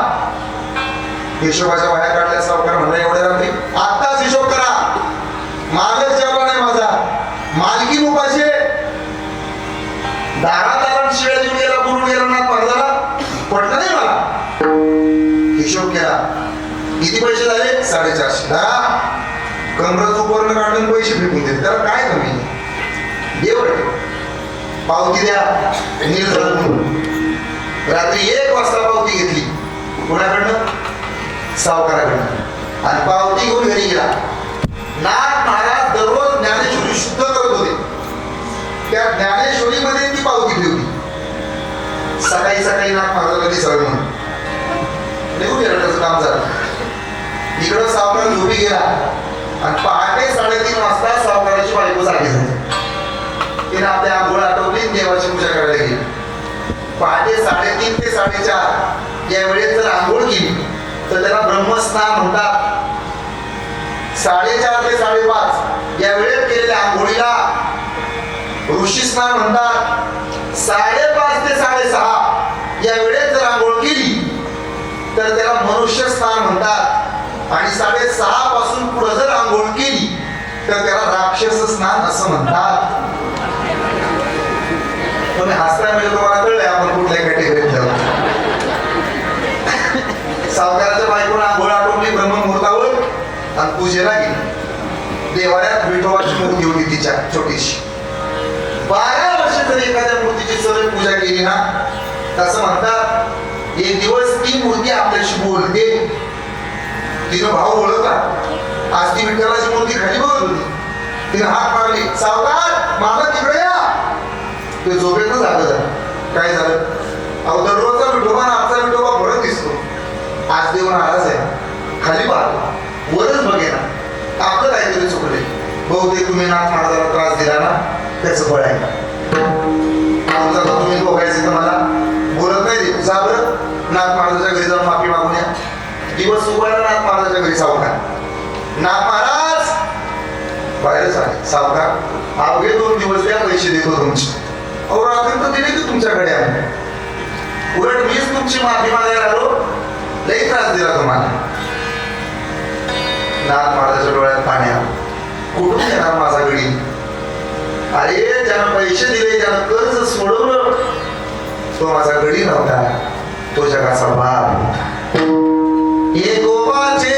हिशोबाच्या बाहेर काढल्या. सावकार म्हणलं एवढ्या रात्री आत्ताच हिशोब करा. मालक जेवला नाही माझा, मालकी उपाशी. दारात आला शिळ्या जीव गेला, बोलून गेला ना, पडला पटलं नाही मला. हिशोब केला, किती पैसे झाले? 450. धरा, कमरच उपवर्ण काढून पैसे फेकून देत, त्याला काय कमी? देवड पावती द्या, नील झालं म्हणून. रात्री 1 वाजता पावती घेतली, कोणाकडनं? सावकाराकडनं. आणि पावती घेऊन घरी गेला. नाथ महाराज दररोज ज्ञानेश्वरी शुद्ध करत होते, त्या ज्ञानेश्वरीमध्ये ती पावती ठेवली. सकाळी सकाळी नाथ महाराजांना ती सवय म्हणून निघून गेलं, त्याचं काम झालं. इकडं सावकार झोपी गेला आणि पहाटे 3:30 वाजता सावकाराची बायको जागी झाली. तिने आपल्या आंघोळ आटवली, देवाची पूजा करायला गेली. पहाटे 3:30 ते 4:30 या वेळेत जर आंघोळ केली तर त्याला ब्रह्मस्नान म्हणतात. 4:30 ते 5:30 या वेळेत केलेल्या आंघोळीला ऋषी स्नान म्हणतात. 5:30 ते 6:30 या वेळेत जर आंघोळ केली तर त्याला मनुष्य स्नान म्हणतात. आणि 6:30 पासून पुढे जर आंघोळ केली तर त्याला राक्षस स्नान असं म्हणतात. तुम्ही हसता म्हणजे तुम्हाला कळलंय आपण कुठल्या कॅटेगरीत ठेवतो. सावकाराच्या बायकोला आंघोळ आटोपली ब्रह्ममुहूर्तावर आणि पूजेला गेली. देवाऱ्यात विठोबाची मूर्ती होती तिच्या छोटीशी. 12 वर्ष जर एखाद्या मूर्तीची सगळी पूजा केली ना, तसं म्हणतात एक दिवस ती मूर्ती आपल्याशी बोलते. तिनं भाव ओळखला. आज ती विठ्ठलाची मूर्ती खाली बघत होती. तिने हात मारली, सावकार मला तिकडे या. ते झोपेतच जागं झालं. काय झालं? अहो दररोजचा विठोबा आणि आजचा विठोबा फरक दिसतो. आज देव नाराज आहे, खाली पाहतो, वरच बघेना. आपलं काहीतरी चुकले. बहुतेक तुम्ही नाथ महाराजाला त्रास दिला ना, त्याचं फळ आहे. तुम्ही बघायचं तर मला बोलत नाही देऊ. जा बरं, नाथ महाराजाच्या घरी जाऊन माफी मागून या. दिवस उभारला नाथ महाराजाच्या घरी सावकार. नाथ महाराज बाहेरच आले. सावकार अवघे 2 दिवस द्या, पैसे देतो तुमचे. अहो रात्री तर दिले की तुमच्याकडे आले. उलट मीच तुमची माफी मागायला आलो, लई त्रास दिला तुम्हाला. नाथ महाराजाच्या डोळ्यात पाणी आलं. कुठून येणार माझा गडी? अरे ज्यानं पैसे दिले, ज्यानं कर्ज सोडवलं, तो माझा गडी नव्हता, तो जगाचा बाप. ये गोपाचे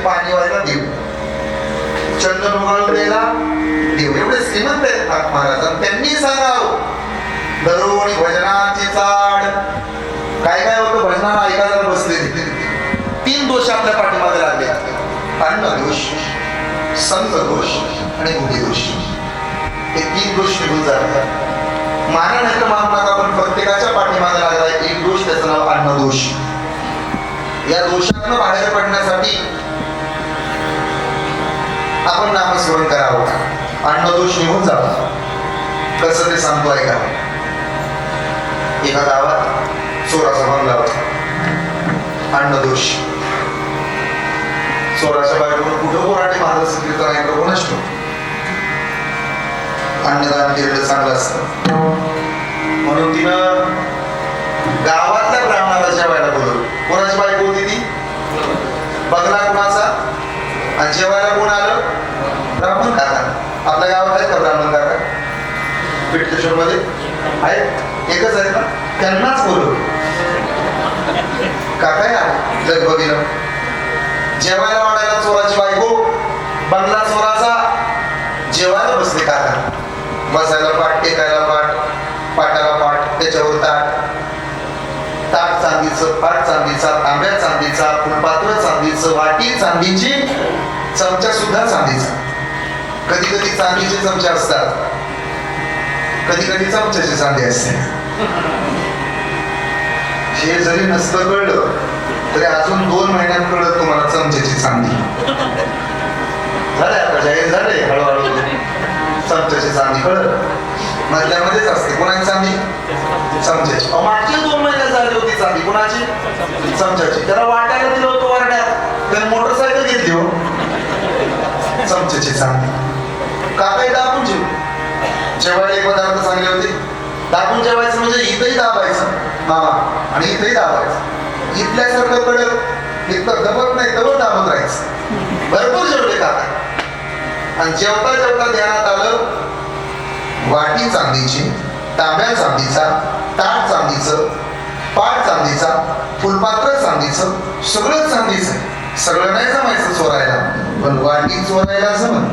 पाणी व्हायला देऊ, चंदन उगाळून द्यायला देऊ. एवढे श्रीमंत आहेत नाथ महाराज. त्यांनी सांगावं दररोज भजनाची चाड. काय काय होतं भजनाला ऐकायला बसले. 3 दोष आपल्या पाठीमागे लागले: अन्न दोष, संत दोष आणि बुद्धी दोष. हे 3 दोष निघून जातात. माना नाही तर मान नका, पण प्रत्येकाच्या पाठीमागे लागलाय एक दोष, त्याचं नाव अन्न दोष. या दोषातनं बाहेर पडण्यासाठी आपण नामस्मरण करावं. अन्न दोष निघून जावा. कसं ते सांगतो ऐका. एका गावात चोराचा बंगला होता. अन्न दोष. चोराच्या बाहेरून कुठं कोराटे महाराज कीर्तन ऐकलं कोणाच ठेव. अन्नदान केलेलं चांगलं असतं म्हणून तिनं गावातल्या ब्राह्मणाला जेवायला बोलवलं. कोणाची बायको होती ती? बंगला कोणाचा आणि जेवायला कोण आलं? ब्राह्मण काका. आपल्या गावात आहेत का ब्राह्मण काका? पिठकेश्वर मध्ये आहेत, एकच आहेत ना. त्यांनाच बोलवलं. काका या लगबगीनं जेवायला वाढायला. चोराची बायको, बंगला चोराचा. जेवायला बसले काका. बसायला पाठ, टेकायला पाठ, पाटाला पाठ, त्याच्यावर ताट. ताट चांदीचं, पाट चांदीचा, तांब्या चांदीचा, फुलपात्र चांदीचं, वाटी चांदीची, चमचा सुद्धा चांदीचा. कधी कधी चांदीचे चमचे असतात, कधी कधी चमच्याची चांदी असते. हे जरी नसतं कळलं तरी अजून 2 महिन्यात कळत तुम्हाला चमच्याची चांदी. झालंय आता जाहीर झालंय हळूहळू चमच्याची चांदी कळत. मधल्यामध्येच असते. कोणाची चांदी? चमच्याची. मागचे 2 महिने झाली होती चांदी. कोणाची? चमच्याची. त्याला वाटायला दिलं होतं वारण्यात, त्याने मोटरसायकल घेतली हो. चमच्याची चांदी. काकाही दाबून जेव. जेवायला एक पदार्थ चांगले होते. दाबून जेवायचं म्हणजे इथंही दाबायचं मामा आणि इथंही दाबायचं. इथल्यासारखं कडक इथं दबत नाही, दबत दाबत राहायचं. भरपूर जेवले काका. आणि जेवता जेवता ध्यानात आलं वाटी चांदीची, तांब्या चांदीचा, ताट चांदीचं, पाट चांदीचा, फुलपात्र चांदीचं, सगळं चांदीचं. सगळं नाही जमायचं चोरायला, पण वाटी चोरायला जमत.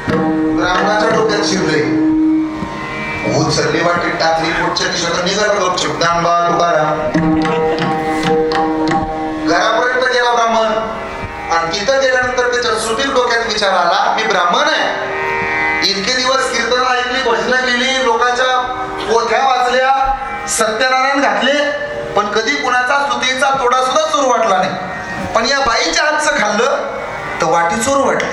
ब्राह्मणाच्या डोक्यात शिरले, उचलली वाटी टाकली, पुढच्या दिशेला निघाला गपचूप. दांबा तुकाराम. घरापर्यंत गेला ब्राह्मण आणि तिथं गेल्यानंतर त्याच्या सुटील डोक्यात विचार आला, मी ब्राह्मण आहे. इतके दिवस कीर्तन ऐकली, भजनं केली, लोकांच्या पोथ्या वाचल्या, सत्यनारायण घातले, पण कधी कुणाचा स्तुतीचा तोडा सुद्धा चोर वाटला नाही. पण या बाईच्या हातचं खाल्लं तर वाटी चोर वाटली.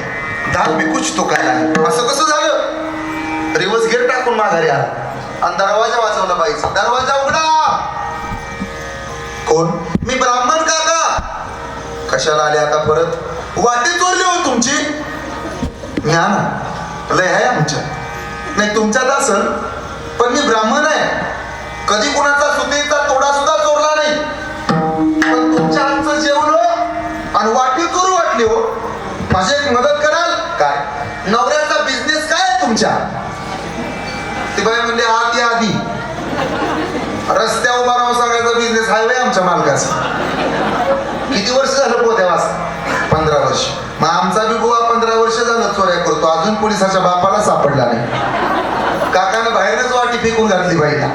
दाल मी कुछ तो काय असं कसं झालं? रिवर्स गेअर टाकून माघारी आला आणि दरवाजा वाजवला बाईचा. दरवाजा उघडा. कोण? मी ब्राह्मण काका. कशाला आले आता परत? वाटी चोरली हो तुमची. ज्ञान लय आहे आमच्या. नाही तुमच्यात असल, पण मी ब्राह्मण आहे. कधी कुणाचा सुतीचा तोडा सुद्धा चोरला नाही. पण तुमच्या हातचं जेवलो आणि वाटी चोर वाटली हो. माझी एक मदत कराल काय? नवऱ्याचा बिझनेस काय आहे तुमच्या? ती बाई म्हणली आधी आधी रस्त्या उभा राहून सांगायचा बिझनेस हायवे आमच्या मालकाचा. किती वर्ष झालं पोत्या वाजता? 15 वर्ष. मग आमचा बी बुवा 15 वर्ष झालं चोऱ्या करतो, अजून पोलिसाच्या बापाला सापडला नाही. काकानं बाहेरच वाटी फेकून घातली बाईला.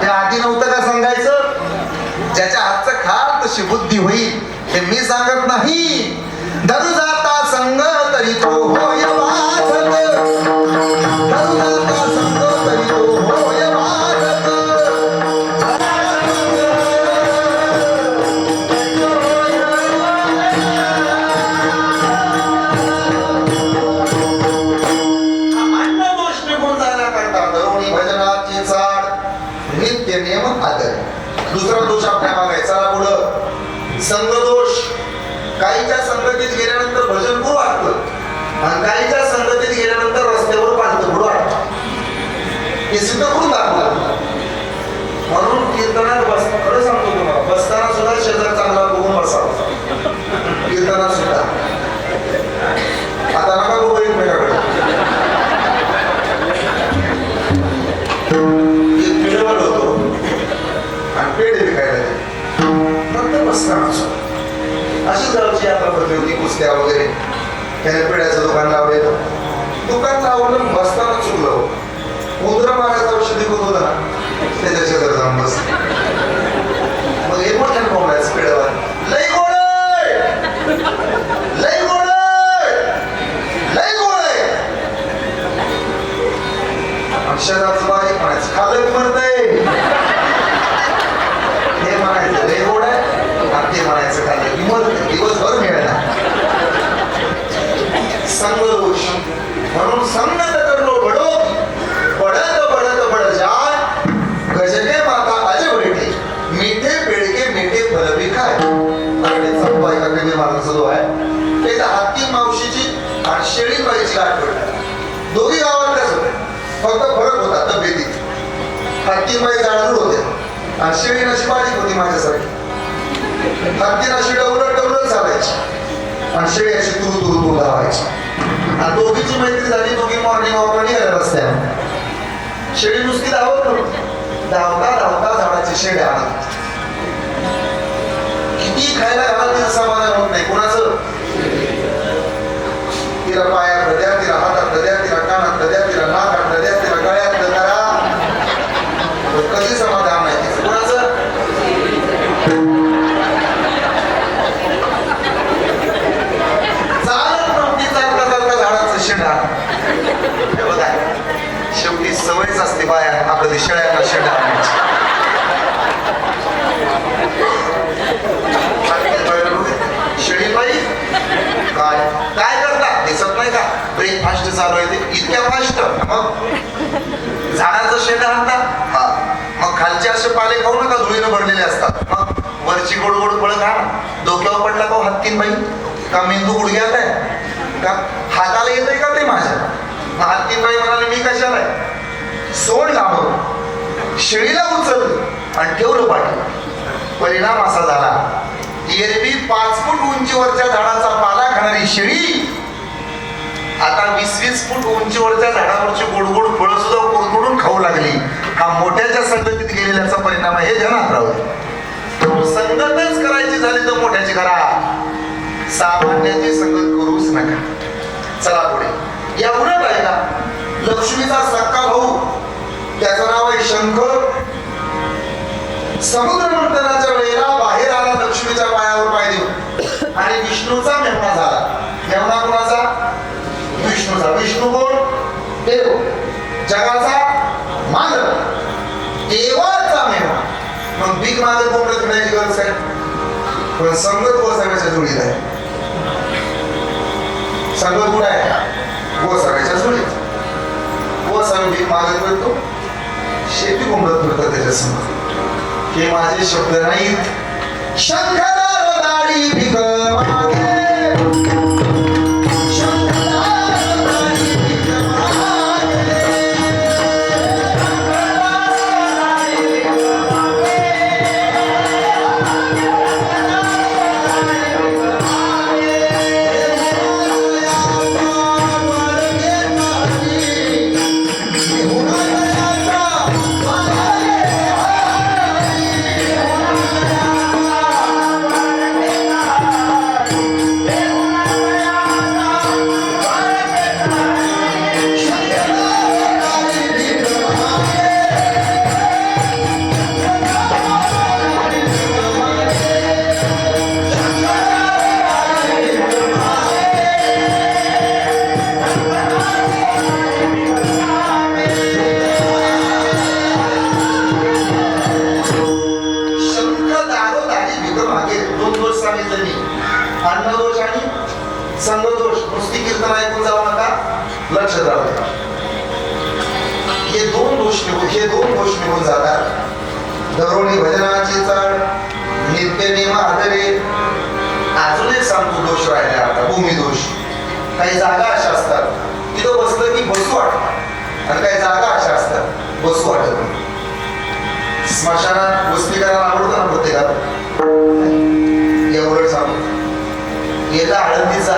ते आधी नव्हतं का सांगायचं? ज्याच्या हातचं खाल तशी बुद्धी होईल, हे मी सांगत नाही. धरू जाता संग तरी तो होय वाचत, धरू जाता संग तरी तो होय वाचत. अन्नदोष निघून जाण्याकरता तरुणी भजनाची चाड, नित्य नियम आदर. दुसरा दोष आपल्या मागायचा पुढं संगदोष. काहीच्या संगतीत गेल्यानंतर भजन खूप वाटतं आणि काहीच्या संगतीत गेल्यानंतर रस्त्यावर पालतं पुढं वाटतं. हे सिद्ध करून दाखवलं. म्हणून कीर्तनात खरं सांगतो तुम्हाला, बसताना सुद्धा शेजार चांगला बघून बसावं. कीर्तनात सुद्धा आता नका बघू एकमेकाकडे. पेढेवाल होतो आणि पेढे विकायला नंतर बसताना अशीच गावची यात्रा भरली होती, कुस्त्या वगैरे. त्याने पेढ्याचं दुकान लावलेलं. दुकान लावलं, बसताना चुकलं. उंदरा मागायचं औषधी होत होतं ना, त्याच्या शेजारी जाऊन बस. मग हे मोठ्याने बोलायचं पेढेवाला, लय गोड आहे, लय गोड आहे, लय गोड आहे. अक्षराचं बाई म्हणायचं खाल्लं म्हणतंय, हे म्हणायचं लय गोड आहे, ते म्हणायचं खाल्लं दिवसभर मिळाला. संग दोष. म्हणून संगत करलो बडो, पडत पडत पड जाय, गजके माता अज बेटे, मीठे पेडके मीठे फल भी खाय. बायका कमी मार्गाचा जो आहे ते हाती मावशीची आणि शेळी बाईची आठवण. दोघी गावातल्याच होत्या, फक्त फरक होता तब्येतीत. हाती बाई जाडजूड होते आणि शेळी नशी बारीक होती माझ्यासारखी. हाती अशी डवलत डवलत चालायची आणि शेळी अशी तुरु तुरु तुरु धावायची. आणि दोघीची मैत्री झाली. दोघी मॉर्निंग वॉकला निघाल्या रस्त्यावर. शेळी नुसती धावत नव्हती, धावता धावता झाडाची शेळ्या आणत. किती खायला घाला तिचं समाधान होत नाही. कोणाचं? तिला पायात धद्या, तिला हातात धद्या, होती शेळ्यांना शेळ्या आणायची. शेळीबाई काय काय करता दिसत नाही का? ब्रेकफास्ट चालू आहे ते इतक्या फास्ट. मग झाडाचं शेड आणता, मग खालचे असे पाले खाऊ नका, धुळीनं भरलेले असतात. मग वरची गोड गोड फळं खा. डोक्यावर पडला का हत्तीन बाई का मेंदू गुडघ्यात आहे का हाताला येतंय का ते माझ्या? मग हत्तीन बाई म्हणाले मी कशाला आहे? सोड लांब शेळीला उचल आणि ठेवलं पाठी. परिणाम असा झाला, एरवी 5 फूट उंचीवरच्या झाडाचा पाला खाणारी शेळी आता 20-20 फूट उंचीवरच्या झाडावरची गोड गोड फळं सुद्धा कुरकुडून खाऊ लागली. हा मोठ्याच्या संगतीत गेलेल्याचा परिणाम आहे, हे ध्यानात राहू दे. संगतच करायची झाली तर मोठ्याची करा, सामान्याची संगत करूच नका. चला पुढे. या उलट आहे का लक्ष्मीचा सक्का भाऊ, त्याचं नाव आहे शंख. समुद्र मंथनाच्या वेळेला बाहेर आला लक्ष्मीच्या पायावर पाय देऊन आणि विष्णूचा मेहना झाला. मेहना कोणाचा? विष्णूचा. विष्णू कोण? देव, जगाचा मालक, देवाचा मेहना. मग भीक मागत कोंबड्या फिरायची गरज आहे? पण संगत गोसाव्याच्या जोडीत आहे. संगत कुठे आहे? गोसाव्याच्या जोडीत. गोसावी भीक मागत फिरतो, शेती कोंबडत फिरतात त्याच्या समोर. हे माझे शब्द नाहीत. शंखदार दाढी भीक मागे, अन्नदोष आणि संगदोष. नुसती कीर्तन ऐकून जाऊ नका, लक्ष द्यावं. हे दोन दोष निघून जातात. दरोडी भजनाची चढ, नित्यनेम आदरे. अजून एक सांगतो दोष राहिले आता, भूमी दोष. काही जागा अशा असतात तिथं बसलं की बसू वाटत आणि काही जागा अशा असतात बसू वाटत नाही. स्मशानात वस्ती करायला आवडतं ना प्रत्येकाला? एवढं सांगतो. गेला आळंदीचा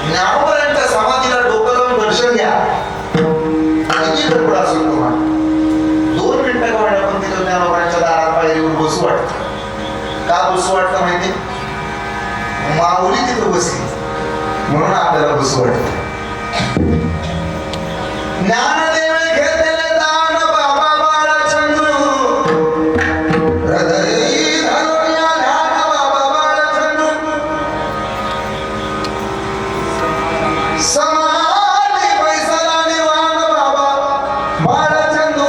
ज्ञानोबांच्या समाधीला डोकं लावून दर्शन घ्या. किती डोकं असेल तुम्हाला? 2 मिनिटं का वेळा पण तिथं ज्ञानोबांच्या दारात पायरीवर बसू वाटतं. का बसू वाटतं माहिती? माऊली तिथं बसली म्हणून आपल्याला बसू वाटतं. ज्ञानदेव घेतले दान बाबा बाळचंद्र, हृदयी धरुया ध्यान बाबा बाळचंद्र. समाधी पैसाला निवान बाबा बाळचंद्र,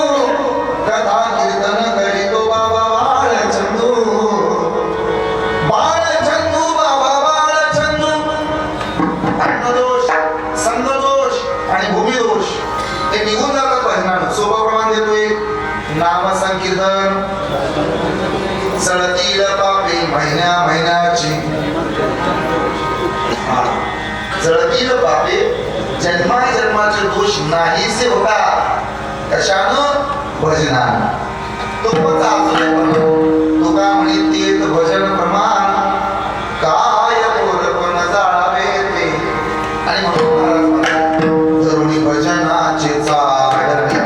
कथा कीर्तन करीतो बाबा बाळचंद्र. बाळचंद्र बाबा बाळचंद्र. अन्नदोष, संगदोष आणि भूमिदोष हे निघून जातात भजनानं. सोपा प्रमाण देतोय. नाम संकीर्तन. सळतील पापे महिन्या महिन्याची, जळतील पापे जन्मा जन्माचे दोष नाहीसे होता. कशानं? भजनानं. तुका म्हणे तीर्थ भजन प्रमाण, काय मोरपण जाळावे ते. आणि म्हणून जरुरी भजनाचे चालणे.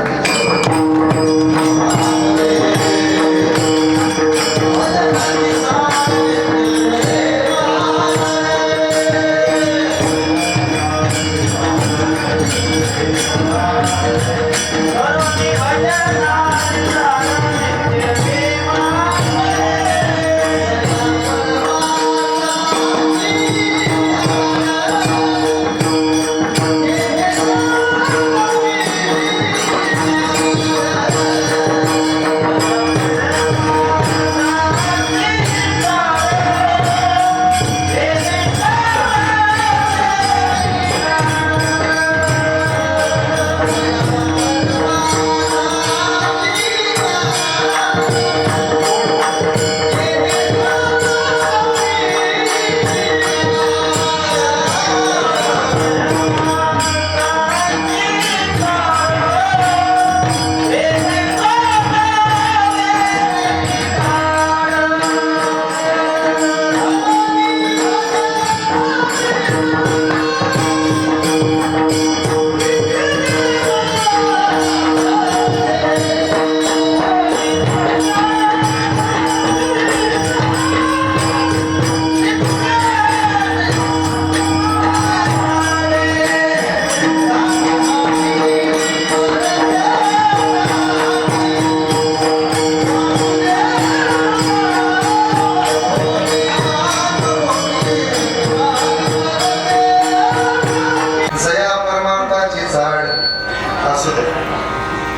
असू दे,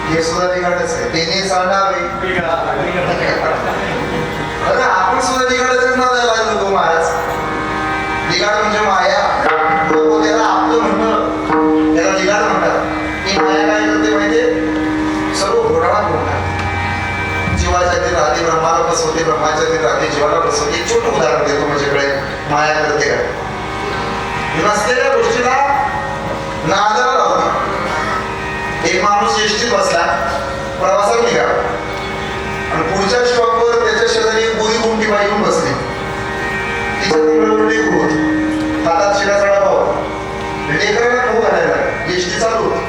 हे सुद्धा बिघाडच आहे. त्यांनी सांगावे अरे आपण सुद्धा बिघाडायचं ना द्यायला नको महाराज. बिघाड म्हणजे माया. लोक त्याला आपलं म्हणणं त्याला बिघाड म्हणतात. ही माया काय करते माहितीये? सर्व घोटाळा म्हणतात. जीवाच्या ती राहते ब्रह्माला बसवते, ब्रह्माच्या ती राहते जीवाला बसवते. एक छोटं उदाहरण देतो माझ्याकडे. माया करते काय? नसलेल्या गोष्टीला नादाला लावते. एक माणूस एसटीत बसला, प्रवासाला निघाला आणि पुढच्या स्टॉपवर त्याच्या शेजारी एक गोरी गुंटी बाई येऊन बसली. तिच्या कमरेवर लेकरू होतं, हातात शिऱ्याचा डबा होता. लेकराला खाऊ घालायला एसटी चालू होती,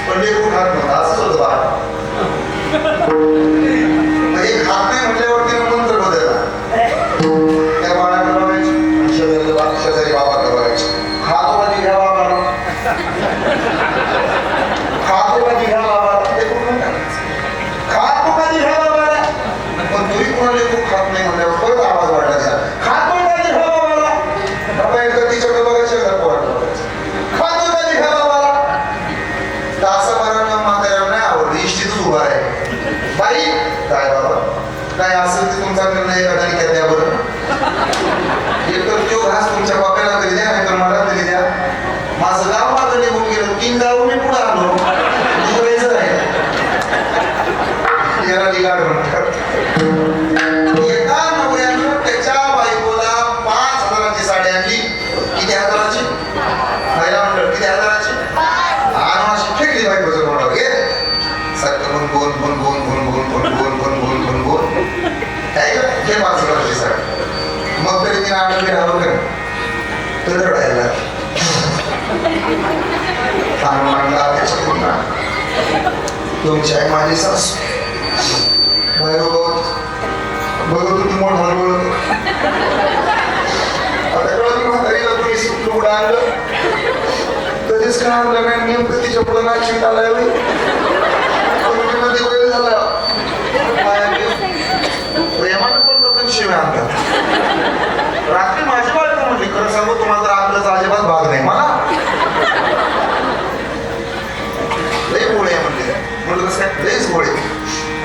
पण लेकरू खात नव्हता. असंच होतं बा. एक हात नाही म्हटल्यावरती मंत्र बदलला. त्या बाळाला बघायची, शेजारी बाबाला बघायची. हात वाजी घ्या बाबाला, हात वाजी घ्या बाबाला. ते कुठून खात वाजी घ्या बाबाला. पण तुम्ही कोणाला खूप खात नाही म्हटल्यावर परत आवाज वाढला त्याला. खात वाजी घ्या बाबाला. बाबा एकदा तिच्याकडे बघायचं, एकदा पोराकडे बघायचं. खात वाजी घ्या बाबाला. तासाभरानं म्हाताऱ्यावर नाही आवडली, इष्टीतच उभा आहे. बाई काय बाबा काय असेल ते तुमचा निर्णय एखादा घ्या द्या बरं. एकतर तो घास तुमच्या बापाला तरी द्या, नाहीतर मला तरी द्या. माझं गाव माझं निघून गेलं, 3 गाव मी पुढे आलो. दुसऱ्याचं आहे याला लिगाड म्हणतात. एका नवऱ्यानं त्याच्या बायकोला 5,000ची साडी आणली. किती हजाराची? महिला मंडळ किती हजाराची? आणि अशी फेकली बायकोचं तोंडावर. घे सारखं बोल बोल बोल बोल बोल बोल बोल बोल बोल बोल बोल घे 5,000ची साडी. मग तरी तिने आनंदी राहावं का? तर रडायला तुमची आई माझी सासू बाहेर बघत होती मोठा बोलत. आता कळलं म्हातारीला तुम्ही सुटलं उडं आणलं, कधीच काय आणलं नाही. नेमकं तिच्या पुढे नाशिक आलाय मध्ये वेळ झाला. प्रेमानं पण शिवाय आणतात. रात्री माझी बायको म्हटली, खरं सांगू तुम्हाला तर आपल्याचा अजिबात भाग नाही. मला लई गोळे म्हणले. म्हटलं कसं काय? लईच गोळे.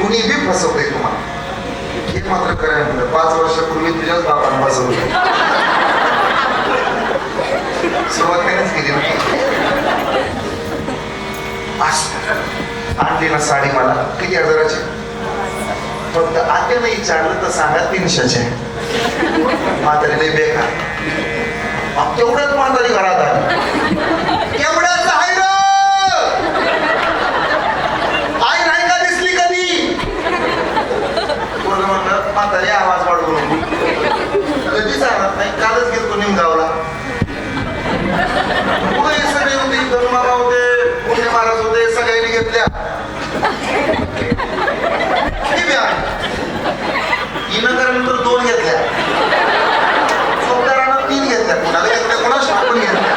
कुणी बी फसवते तुम्हाला. हे मात्र करायला म्हणलं, 5 वर्षापूर्वी तुझ्याच बाबांना फसवलं. सुरुवात त्यानेच केली ना. आणली ना साडी मला. किती हजाराची? फक्त आत्यानं विचारलं तर सांगा 300चे. म्हातारी लई बेकार. तेवढ्याच म्हातारी घरात आली. केवढ्याच आहे ग? आई नाही का दिसली कधी? पोरगं म्हणलं म्हातारी आवाज वाढवू नको. कधी सांगत नाही. कालच गेलतो निमगावला. पुढे सगळे होते, धर्माबा होते, पुणे महाराज होते, सगळ्यांनी घेतल्या. नंतर 2 घेतल्या. चौदारानं 3 घेतल्या. कुणाला घेतल्या, कुणाला आपण घेतल्या.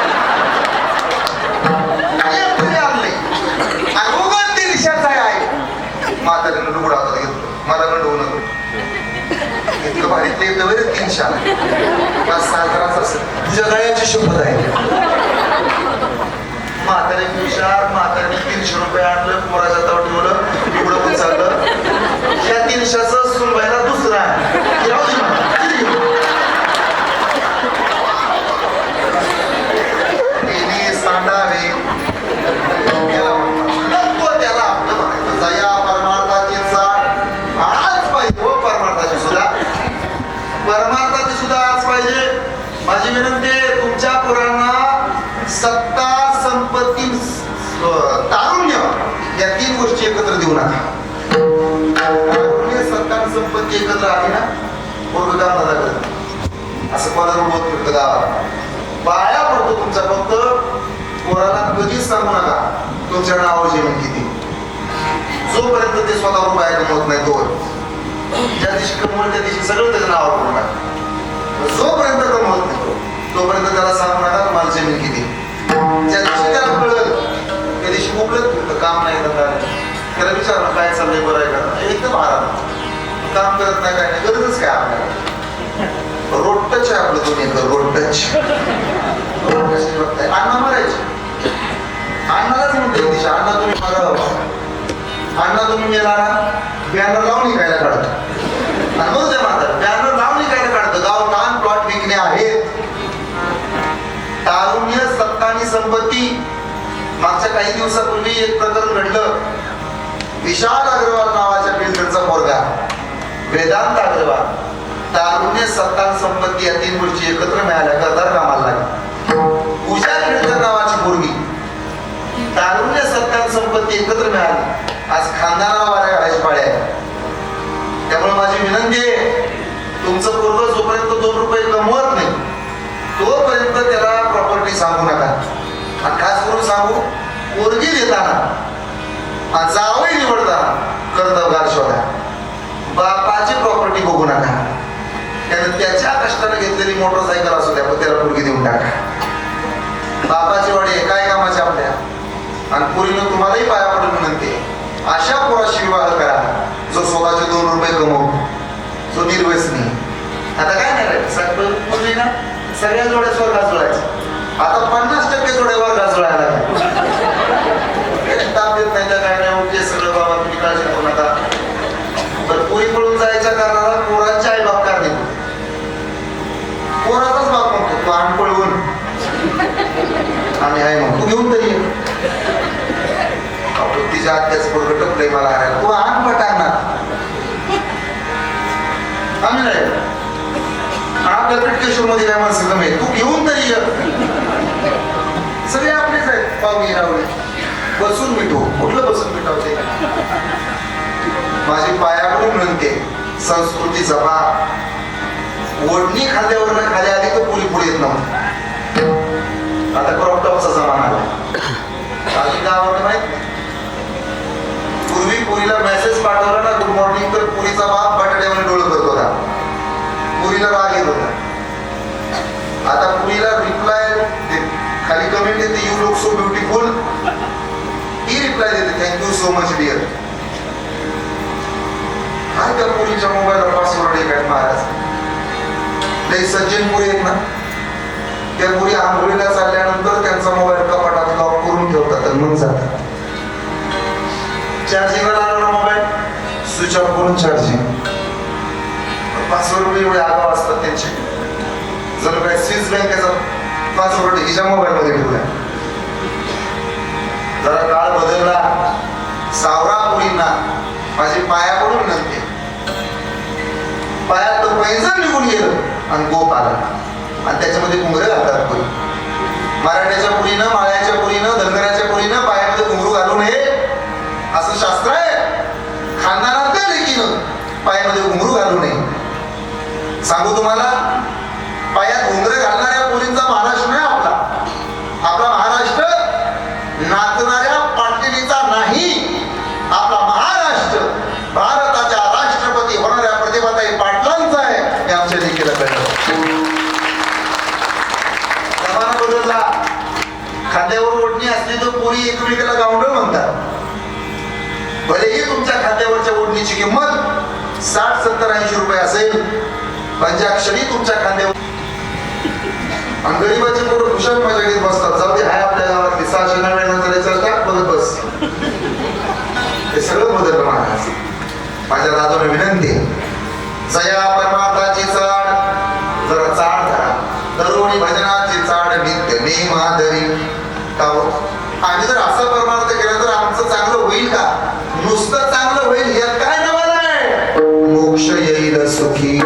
आणले अगोदर 300चा आहे. म्हातारीनं लुगडा हातात घेतलो. मला गंडवू नको. इतकं भारीतलं येतं बरं 300. 5-6 हजाराचं असेल. तुझ्या गळ्याची शपथ आहे. म्हातारी हुशार. म्हातारीने 300 रुपये आणलं, पोराच्या हातावर ठेवलं, लुगडं उचललं. ह्या 300चं सुनबाईला दुसरा सांडावे त्याला आपलं म्हणायचं. जया परमार्थाची चाड आज पाहिजे हो. परमार्थाची सुद्धा आज पाहिजे. माझी विनंती आहे तुमच्या पोरांना सत्ता, संपत्ती, तारुण्य या 3 गोष्टी एकत्र देऊ नका. सत्ता आणि संपत्ती एकत्र आली ना, पोरगं काम नका करत. असं मला रोड फिरतं गावात. बाया पडतो तुमचा. फक्त पोराला कधीच सांगू नका तुमच्या नावावर जमीन किती. जोपर्यंत ते स्वतःवर बाया कमवत नाही तोवर. ज्या दिवशी कमवलं त्या दिवशी सगळं त्याच्या नावावर करून टाका. जोपर्यंत कमवत नाही तोपर्यंत त्याला सांगू नका तुम्हाला जमीन किती. ज्या दिवशी त्याला कळलं त्या दिवशी उपलब्ध काम नाही करणार. त्याला विचारलं काय चाललंय, बरं आहे का? एकदम आराम. काम करत नाही, काय नाही, गरजच काय आपल्याला. रोड टच आहे आपलं 2 एकर. Road touch. अण्णा मारायचे. अण्णालाच म्हणते दिशा, अण्णा तुम्ही मला अण्णा तुम्ही मेला बॅनर लावून इकायला काढतो आणि मग ते मात्र बॅनर लावून इकायला काढतं गाव लहान प्लॉट विकणे आहेत. तारुण्य सत्ता आणि संपत्ती. मागच्या काही दिवसापूर्वी एक प्रकरण घडलं. विशाल अग्रवाल नावाच्या बिल्डरचा पोरगा वेदांत अग्रवाल तारुण्य सत्ता आणि संपत्ती या 3 गोष्टी एकत्र मिळाल्या घरदार कामाला लागली. पूजा खेडकर नावाची पोरगी तारुण्य सत्ता आणि संपत्ती एकत्र मिळाली. आज खानदानाला वाऱ्या घालायची पाळी आहे. त्यामुळे माझी विनंती आहे, तुमचं पोरग जोपर्यंत 2 रुपये कमवत नाही तोपर्यंत त्याला प्रॉपर्टी सांगू नका. आणि खास करून सांगू, पोरगी देताना आणि जावई निवडताना कर्तव्यगार शोधा. बापाची प्रॉपर्टी बघू नका. त्यानं त्याच्या कष्टाने घेतलेली मोटरसायकल असू द्या पण त्याला पोरगी देऊन टाका. बापाची वाडी काय कामाची आपल्या. आणि पोरीनं तुम्हालाही पाया पडून विनंती आहे, अशा पोराशी विवाह करा जो स्वतःचे 2 रुपये कमवतो, जो निर्व्यसनी. आता काय नाही पूर्वी ना सगळ्या जोड्या स्वर्गात जोडायचं. आता 50% जोड्या वर्गात जोडायला ताप देत नाही. त्या काय नाही सगळं बाबा तुम्ही काळजी करू नका. तर पोरी पळून जायच्या कारणाला पोरांचे आई बाप कारणे पोराचाच बाप म्हणतो तू आण पळवून आम्ही आहे मग तू घेऊन तरी तिच्या आत्याच पोरग टपलंय मला हारायला तू आण पटांगणार आम्ही नाही. आपल्या पेटकेश्वर मध्ये काय माणसं कमी तू घेऊन तरी सगळे आपलेच आहेत. पाहुणे रावळे बसून मिठू कुठलं बसून मिठावते. माझी पायाकडून म्हणते संस्कृती जपा. ओढणी खांद्यावर खाली आली तर पुरी पुढे येत नव्हतं. आता क्रॉप टॉपचा जमाना आला. अजून गावाकडे माहित नाही. पूर्वी पुरीला मेसेज पाठवला ना गुड मॉर्निंग तर पुरीचा बाप बटाट्यावर डोळं करत होता. पुरीला राग येत होता. आता पुरीला रिप्लाय खाली कमेंट येते you look so beautiful. He reply देते थँक्यू सो मच डिअर. हा त्या पुरीच्या मोबाईलला पासवर्ड आहे काय महाराज. नाही सज्जन पुरी आहेत ना त्या पुरी आंघोळीला चालल्यानंतर त्यांचा मोबाईल कपाटात लॉक करून ठेवतात आणि मग जातात. चार्जिंगला लावला मोबाईल स्विच ऑफ करून चार्जिंग. पासवर्ड एवढे आगाव असतात त्यांचे. जर काय स्विस बँकेचा पासवर्ड हिच्या मोबाईल मध्ये ठेवलाय. जरा काळ बदलला. सावरा पुरींना माझी पाया पडून विनंती. पायात पैंजण निघून गेलं आणि गोप आला आणि त्याच्यामध्ये घुंगरं घालतात पुरी. मराठ्याच्या पुरीनं माळ्याच्या पुरीनं धनगराच्या पुरीनं पायामध्ये घुंगरू घालू नये असं शास्त्र आहे. खानदानातल्या लेकीनं पायामध्ये घुंगरू घालू नये. सांगू तुम्हाला पायात घुंगरं घालणाऱ्या पुरींचा महाराष्ट्र नाही आपला. आपला महाराष्ट्र नाचणाऱ्या पाटलीचा नाही. आपला महाराष्ट्र भारताच्या राष्ट्रपती होणाऱ्या प्रतिभाताई पाटलांचा आहे. हे आमच्या लेकीला कळलं. जमाना बदलला. खांद्यावर ओढणी असली तर पोरी एकमेकाला गावंढळ म्हणतात. भलेही तुमच्या खांद्यावरच्या ओढणीची किंमत 60, 70, 80 रुपये असेल पण ज्या क्षणी तुमच्या खांद्यावर आणि गरीबाचे पोरं कुशल मजा घेत बसतात. जाऊ दे हाय आपल्या गावातली 699 चर्चा बघत बस. हे सगळं बदललं महाराज. माझ्या दादूने विनंती जया परमार्थाची चाड जरा चाड धरा. तरुणी भजनाची चाड नित्य नेमाधरी. का आम्ही जर असं परमार्थ केला तर आमचं चांगलं होईल का. नुसतं चांगलं होईल यात काय नवल आहे. मोक्ष येईल सुखी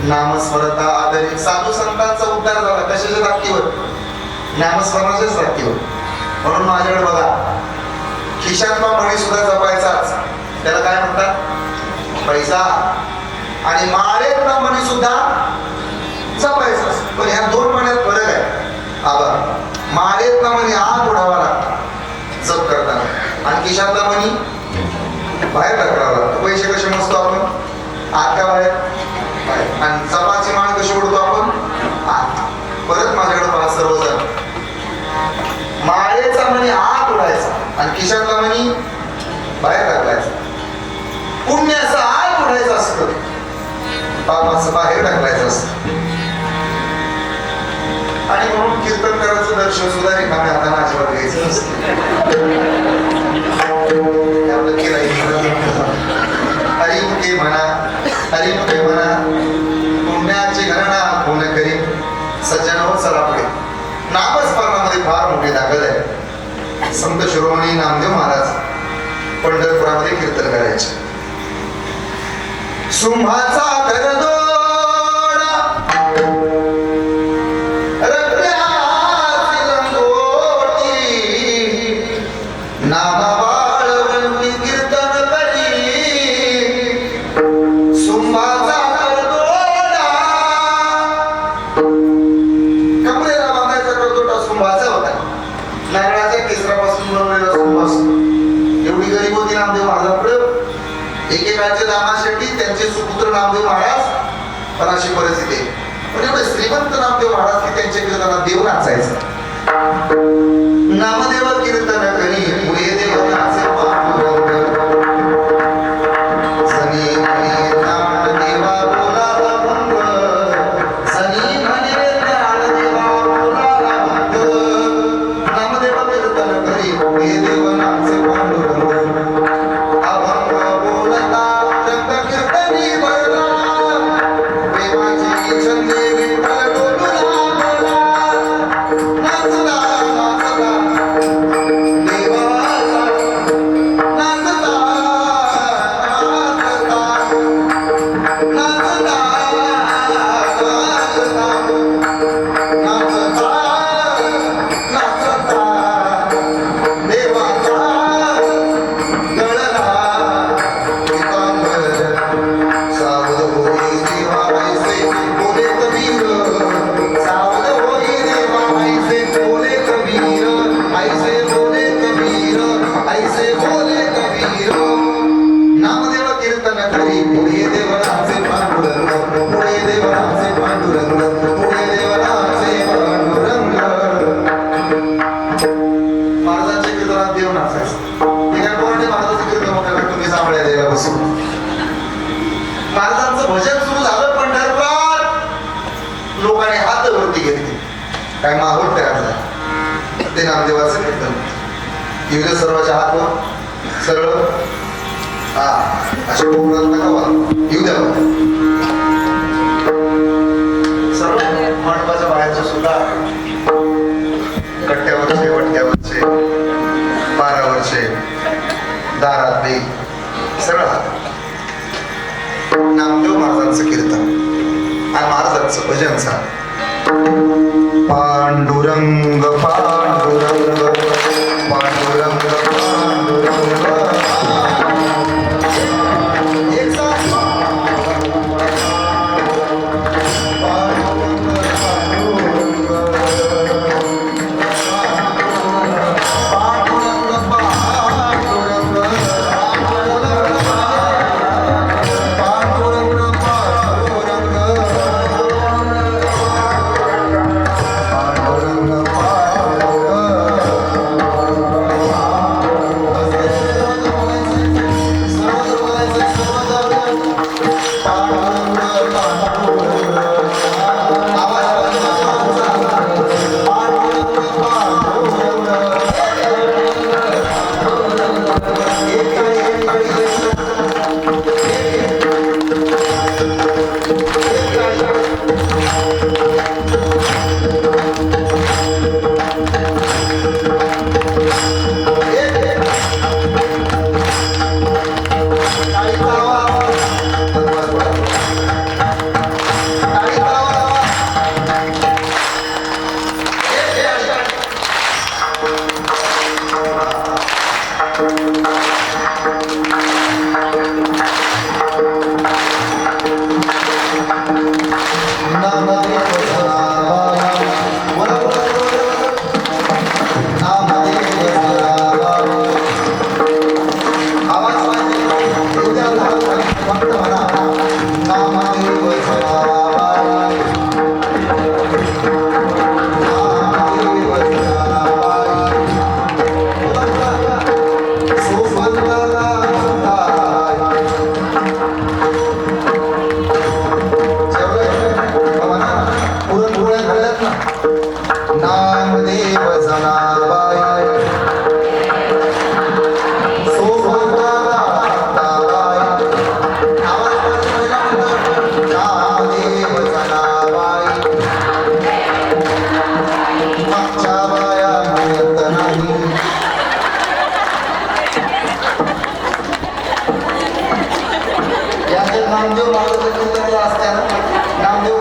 नामस्मरता आधारित. साधू संतांचा उद्धार झाला कशाच्या ताकदीवर. नामस्मरणाच्याच ताकदीवर. म्हणून माझ्याकडे बघा खिशातला मणी सुद्धा जपायचाच. त्याला काय म्हणतात पैसा. आणि माळेतला मणी सुद्धा जपायचा. जपाची माळ कशी ओढतो आपण? परत माझ्याकडे पहा सर्वजण. माळेचा मणी आत उडायचा आणि खिशातला मणी बाहेर टाकलायचा. पुण्य असं आत उडायचं असतं, पाप असं बाहेर टाकलायचं असतं. आणि म्हणून कीर्तन करायचं दर्शन सुद्धा रिकाम्या हाताने अजिबात घ्यायचं नसतं. हरिमुखे म्हणा, हरिमुखे म्हणा, पुण्याची गणना कोण करी. सज्जनावर चला पुढे. नामस्मरणामध्ये फार मोठी ताकद आहे. संत शिरोमणी नामदेव महाराज पंढरपुरामध्ये कीर्तन करायचे. शुंभाचा करदोडा रत्नाची लंगोटी नामा बाळवंती कीर्तन करी. शुंभाचा करदोडा कपड्याला बांधायचा करदोडा शुंभाचा होता. नारळाच्या केसरापासून बनवलेला शुंभ असतो. एवढी गरीब होती नामदेव महाराजांकडे. एकेकाळचे दामाशेट्टी, त्यांचे सुपुत्र नामदेव महाराज, पण अशी परिस्थिती आहे. पण एवढे श्रीमंत नामदेव महाराज की त्यांच्या कीर्तनात देव नाचायचा. नामदेव कीर्तन करी पुढे देवाचे पांडुरंग. सनी म्हणे ज्ञानदेवा बोलावा भंग. सनी म्हणे ज्ञानदेवा बोलावा भंग. नामदेव कीर्तन करी पुढे देवाचे पांडुरंग. महाराजांचं भजन सुरू झालं पंढरपुरात. लोकांनी हात वरती घेतले. काय माहोल तयार झाला. ते नामदेवाचं कीर्तन. येऊ सर्वांच्या हातवर सरळ. अशा कोकणात नका वा येऊ द्या. सर्व मंडपाच्या बाहेरचे सुद्धा, कट्ट्यावरचे, वटक्यावरचे, पारावरचे, दारातले सरळ हात. नामदेव महाराजांचं कीर्तन आणि महाराजांचं भजन सांग. पांडुरंग पांडुरंग पांडुरंग पांडुरंग. पांडुरंग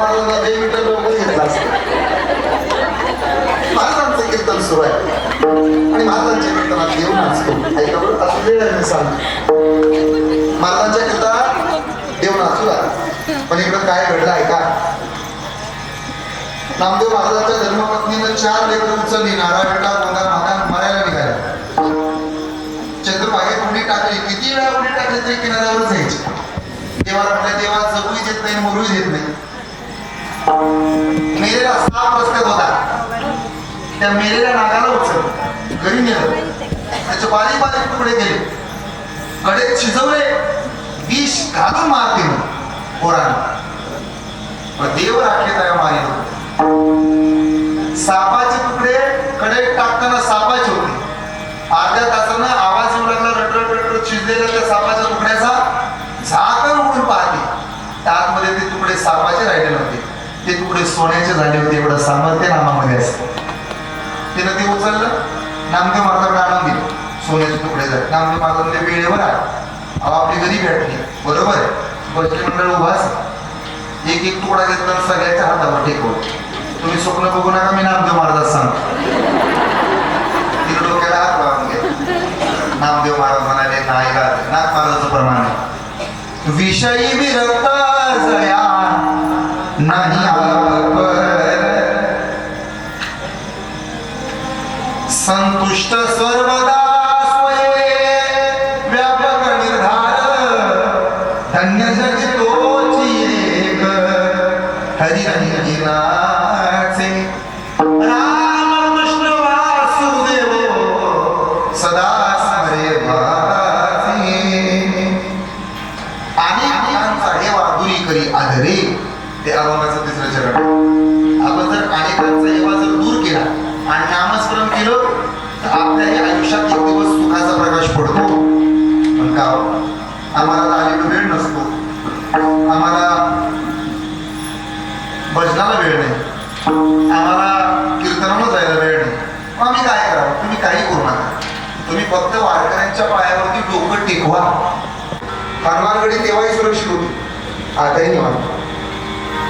महाराजांना जे विठ्ठल लवकर घेतला असतं. महाराजांचं कीर्तन सुरू आहे आणि महाराजांच्या कीर्तनात देव नाचतो. ऐका बरं, असं वेळ सांग. महाराजांच्या कीर्तनात देव नाचू लागला. पण इकडं काय घडलं ऐका. नामदेव महाराजांच्या धर्मपत्नीनं 4 लेकरं उचलली. नारळ बेटा गंगा माता मरायला निघाल्या. चंद्रभागेत उडी टाकली. किती वेळा उडी टाकली तरी किनाऱ्यावर जायची. देवाला म्हटलं देवा जगूही देत नाही मरूही देत नाही. मेलेला साप रस्त्यात होता. त्या मेलेल्या नागाला उचललं, घरी नेलं. त्याचे बारीक बारीक तुकडे केले, कडेत शिजवले, विष घालून मारते पोरांना. देव राखे त्या मारी. सापाचे तुकडे कडेत टाकताना सापाचे होते. अर्ध्या तासानं आवाज येऊ लागला, रटरट शिजलेल्या त्या सापाच्या तुकड्याचा. झाकण उघडून पाहते, आतमध्ये ते तुकडे सापाचे राहिले नव्हते. ते तुकडे सोन्याचे झाले होते. एवढं सामर्थ्य नामामध्ये असतं. तिनं ते उचललं, नामदेव महाराजांना आणून दिलं. सोन्याचे तुकडे झाले. नामदेव महाराजांना वेळेवर आले. आपली घरी भेटली, बरोबर आहे. भजनी मंडळ उभाच. एक एक तुकडा घेतला सगळ्याच्या हातावर टेकवलं. तुम्ही स्वप्न बघू नका, मी नामदेव महाराज सांगतो. तिने डोक्याला हात लावून घ्या. नामदेव महाराज म्हणाले नाईला नाथ महाराजाचं प्रमाण आहे. विषयी विरक्त जया नाही संतुष्ट सर्वदा स्वये व्यापक निर्धार धन्य जगी तोची एक हरी हरी नाचे राम कृष्ण वासुदेव सदा स्मरे वाचे आणि हे वादुरी करी आदरे. ते अभंगाचं 3रं चरण. आपण जर अनेकांचा हेवा जर दूर केला आणि नामस्मरण केलं तर आपल्याही आयुष्यात एक दिवस सुखाचा प्रकाश पडतो. पण का आम्हाला आलेला वेळ नसतो, आम्हाला भजनाला वेळ नाही, आम्हाला कीर्तनाला जायला वेळ नाही. मग आम्ही काय करावं? तुम्ही काही करू नका. तुम्ही फक्त वारकऱ्यांच्या पायावरती डोकं टेकवा. हनुमानगडी तेव्हाही सुरक्षित होती, आताही निवांत.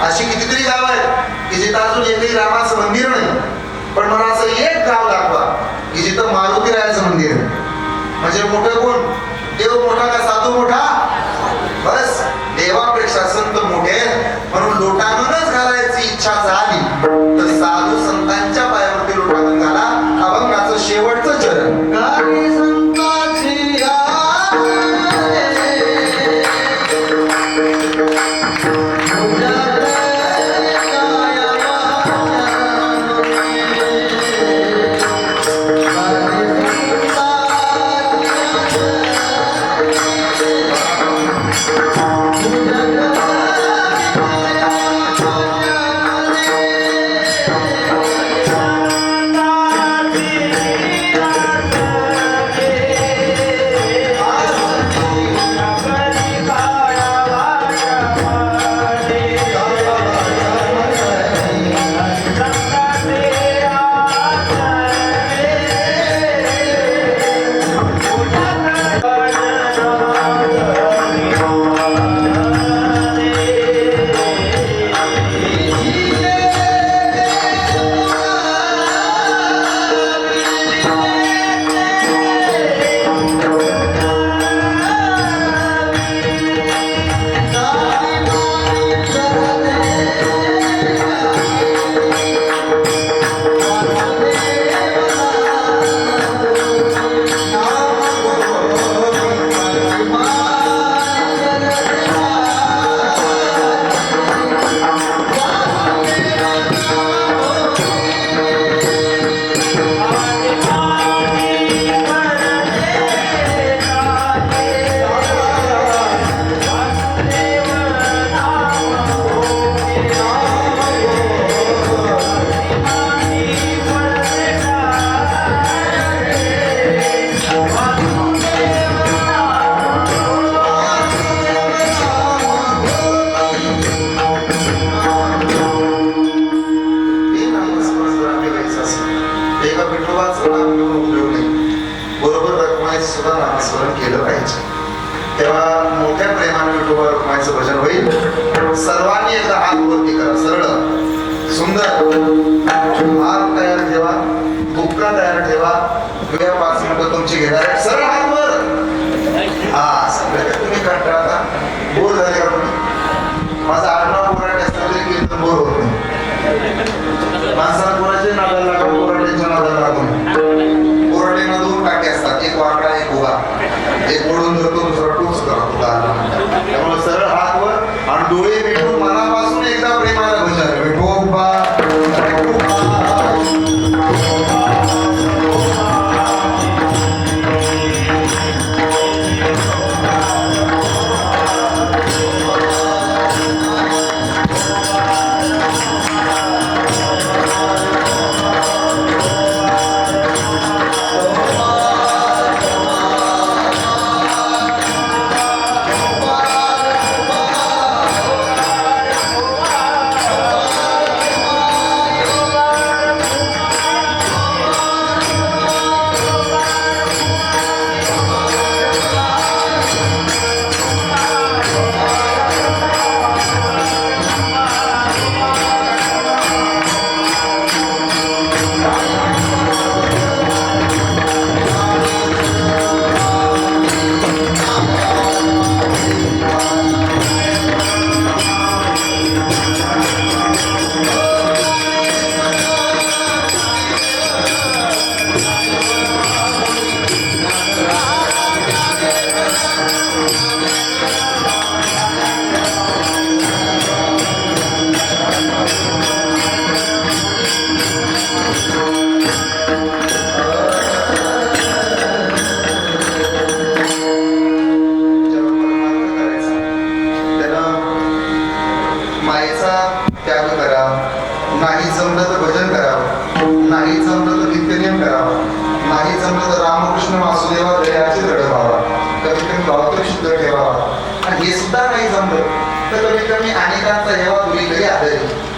अशी कितीतरी गाव आहेत की जिथं अजून एकही रामाचं मंदिर नाही. पण मला असं एक गाव दाखवा की जिथं मारुती रायाचं मंदिर आहे. म्हणजे मोठं कोण? देव मोठा का साधू मोठा? बस देवापेक्षा संत मोठे. म्हणून लोटांगणच घालायची इच्छा झाली तर साधू संतांच्या पायावरती लोटांगण घाला. अभंगाचं शेवटचं चरण. तेव्हा मोठ्या प्रेमाने विठोबा रुक्माईचं भजन होईल. सर्वांनी एकदा हात वरती करा. तुमची घेणार सरळ हात वर. हा सगळं तुम्ही कंटाळता बोर झाले का तुम्ही? माझा आडनाव बोराटे असला तरी कीर्तन बोर होत नाही. माणसाला बोराचे नादाला लागून बोराट्यांच्या नादाला लागून. बोराटेंना दोन काटे असतात, एक वाकडा एक उभा. एक ओढून धरतो दुसरा टोच करतो. त्यामुळे सरळ हात वर आणि डोळे मिटून मनापासून एकदा प्रेमाला भजन विठोबा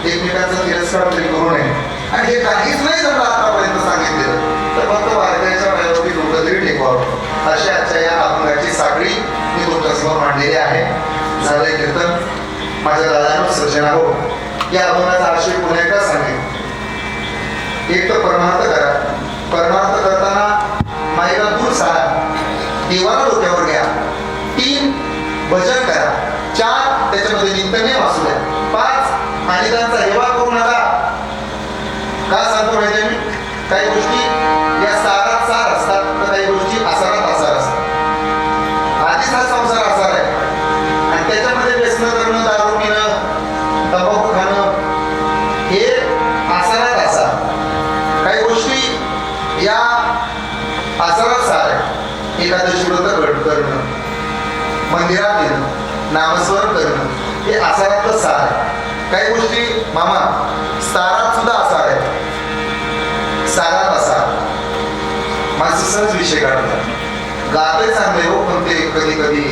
एकमेकांचा तिरस्कार तरी करू नये. आणि हे काहीच नाही जमलं आतापर्यंत सांगितलेलं तर फक्त वारकऱ्याच्या पायावरती डोकं तरी टेकवावं. अशा आजच्या या अभंगाची साखळी मी तुमच्यासमोर मांडलेली आहे. झालंय कीर्तन. माझ्या दादानं सृजना हो या अभंगाचा आशय पुन्हा एकदा सांगेल. एक तर परमार्थ करा. परमार्थ करताना माईला दूर सारा, देवाला डोक्यावर घ्या. 3 भजन करा. 4 त्याच्यामध्ये नित्यनेम असू द्या. 5 आणि त्यांचा हेवा करू नका. का सांगतो माहिती मी? काही गोष्टी या सारात सार असतात तर काही गोष्टी आसारात आसार असतात. आधीच हा संसार आसार आहे आणि त्याच्यामध्ये व्यसन करणं, दारू पिणं, तंबाखू खाणं हे आसारात आसार. काही गोष्टी या आसारात सार आहे. एकादशी व्रत करणं, मंदिरात येणं, नामस्मरण करणं हे आसारातलं सार आहे. काही गोष्टी मामा सारात सुद्धा आसार आहे. सारात आसार माणसं सहज विषय काढतात. गाते चांगले हो पण ते कधी कधी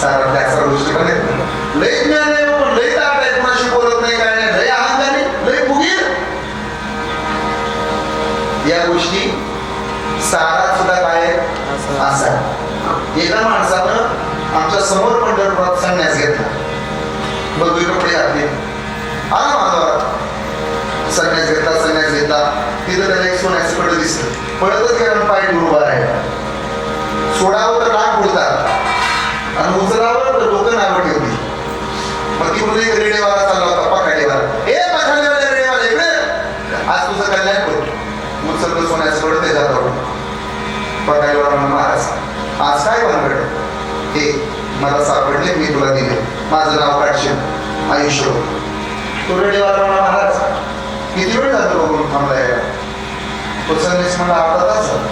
सारात आसार गोष्टी पण आहेत. लय ज्ञान आहे हो पण लय ताट आहे. कोणाशी बोलत नाही, काय नाही. लय अहंकारी, लय फुगीर. या गोष्टी सारात सुद्धा काय आसार. एका माणसानं आमच्या समोर पंढरपुरात संन्यास घेतला. बघू कपडे घातले, आला माझा संन्यास घेतला. तिथं त्याला एक सोन्याचं कडं दिसलं. पळतच गेला, पाय उभा राहिला. सोडावं तर नाक बुडतात आणि उचलावं तर डोकं नावं ठेवली. मग ती मुली रेडेवाला चालला होता, पकाडेवाला. ए पकाडेवाला, रेडेवाला इकडे, आज तुझं कल्याण करू. उचललं सोन्याचं कडं त्याच्याजवळ. पकाडेवाला म्हणून महाराज आज काय भानगड? हे मला सापडले, मी तुला दिले, माझं नाव काढशील आयुष्य. तो रेडेवाला म्हणा महाराज किती वेळ झालं बघून थांबलाय? तो संदेश मला अर्धा तास झाला.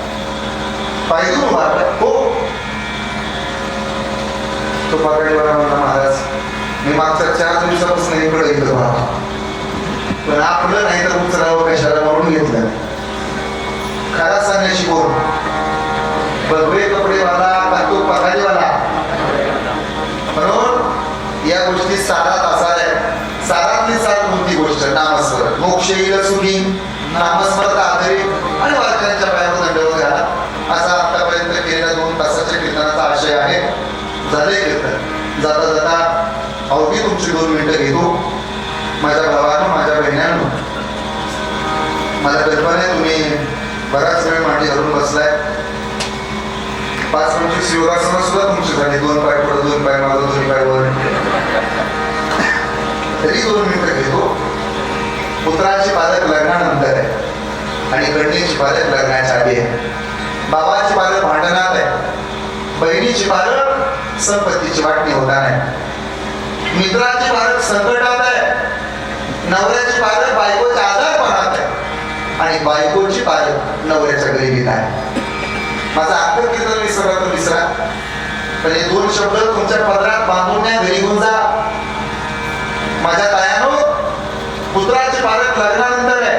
पाहिजे उभा हो. तो पकाडेवाला म्हणा महाराज मी मागच्या 4 दिवसापासून इकडे येतो बाबा, पण आपलं नाही तर उचलावं कशाला म्हणून घेतलं. खरा संन्याशी बोल. बघवे कपडेवाला का तो पकाडेवाला? म्हणून या गोष्टी सारात आसार आहे. सारातली सार कोणती गोष्ट? नामस्मरण. मोक्ष येईल सुखी, नामस्मरण आधारी आणि वारकऱ्यांच्या पायावर दंडवत घाला. असा आतापर्यंत केलेल्या 2 तासाच्या कीर्तनाचा आशय आहे. झाले कीर्तन. जाता जाता अवघी तुमची 2 मिनिटं घेतो. माझ्या भावानं, माझ्या बहिण्यानं, मला कल्पना आहे तुम्ही बराच वेळ मांडी धरून बसलाय. 5-25 योगासनं सुद्धा तुमची झाली. 2 पाय पुढे, 2 पाय मागं, 2 पाय वर. तरी 2 मिनिटं घेतो. पुत्राची पालक लग्नानंतर आहे आणि कन्येची पालक लग्नाच्या आधी आहे. बाबाची पालक भांडणात आहे. बहिणीची पालक संपत्तीची वाटणी होता नाही. मित्राची पालक संकटात आहे. नवऱ्याची पालक बायकोच्या आजारपणात आहे आणि बायकोची पालक नवऱ्याच्या गरिबीत आहे. माझा अख्खं कीर्तन विसरला तर विसरा, पण हे 2 शब्द तुमच्या पदरात बांधून न्या, घरी घेऊन जा. माझ्या तायानो, पुत्राचे पालक लग्नानंतर आहे.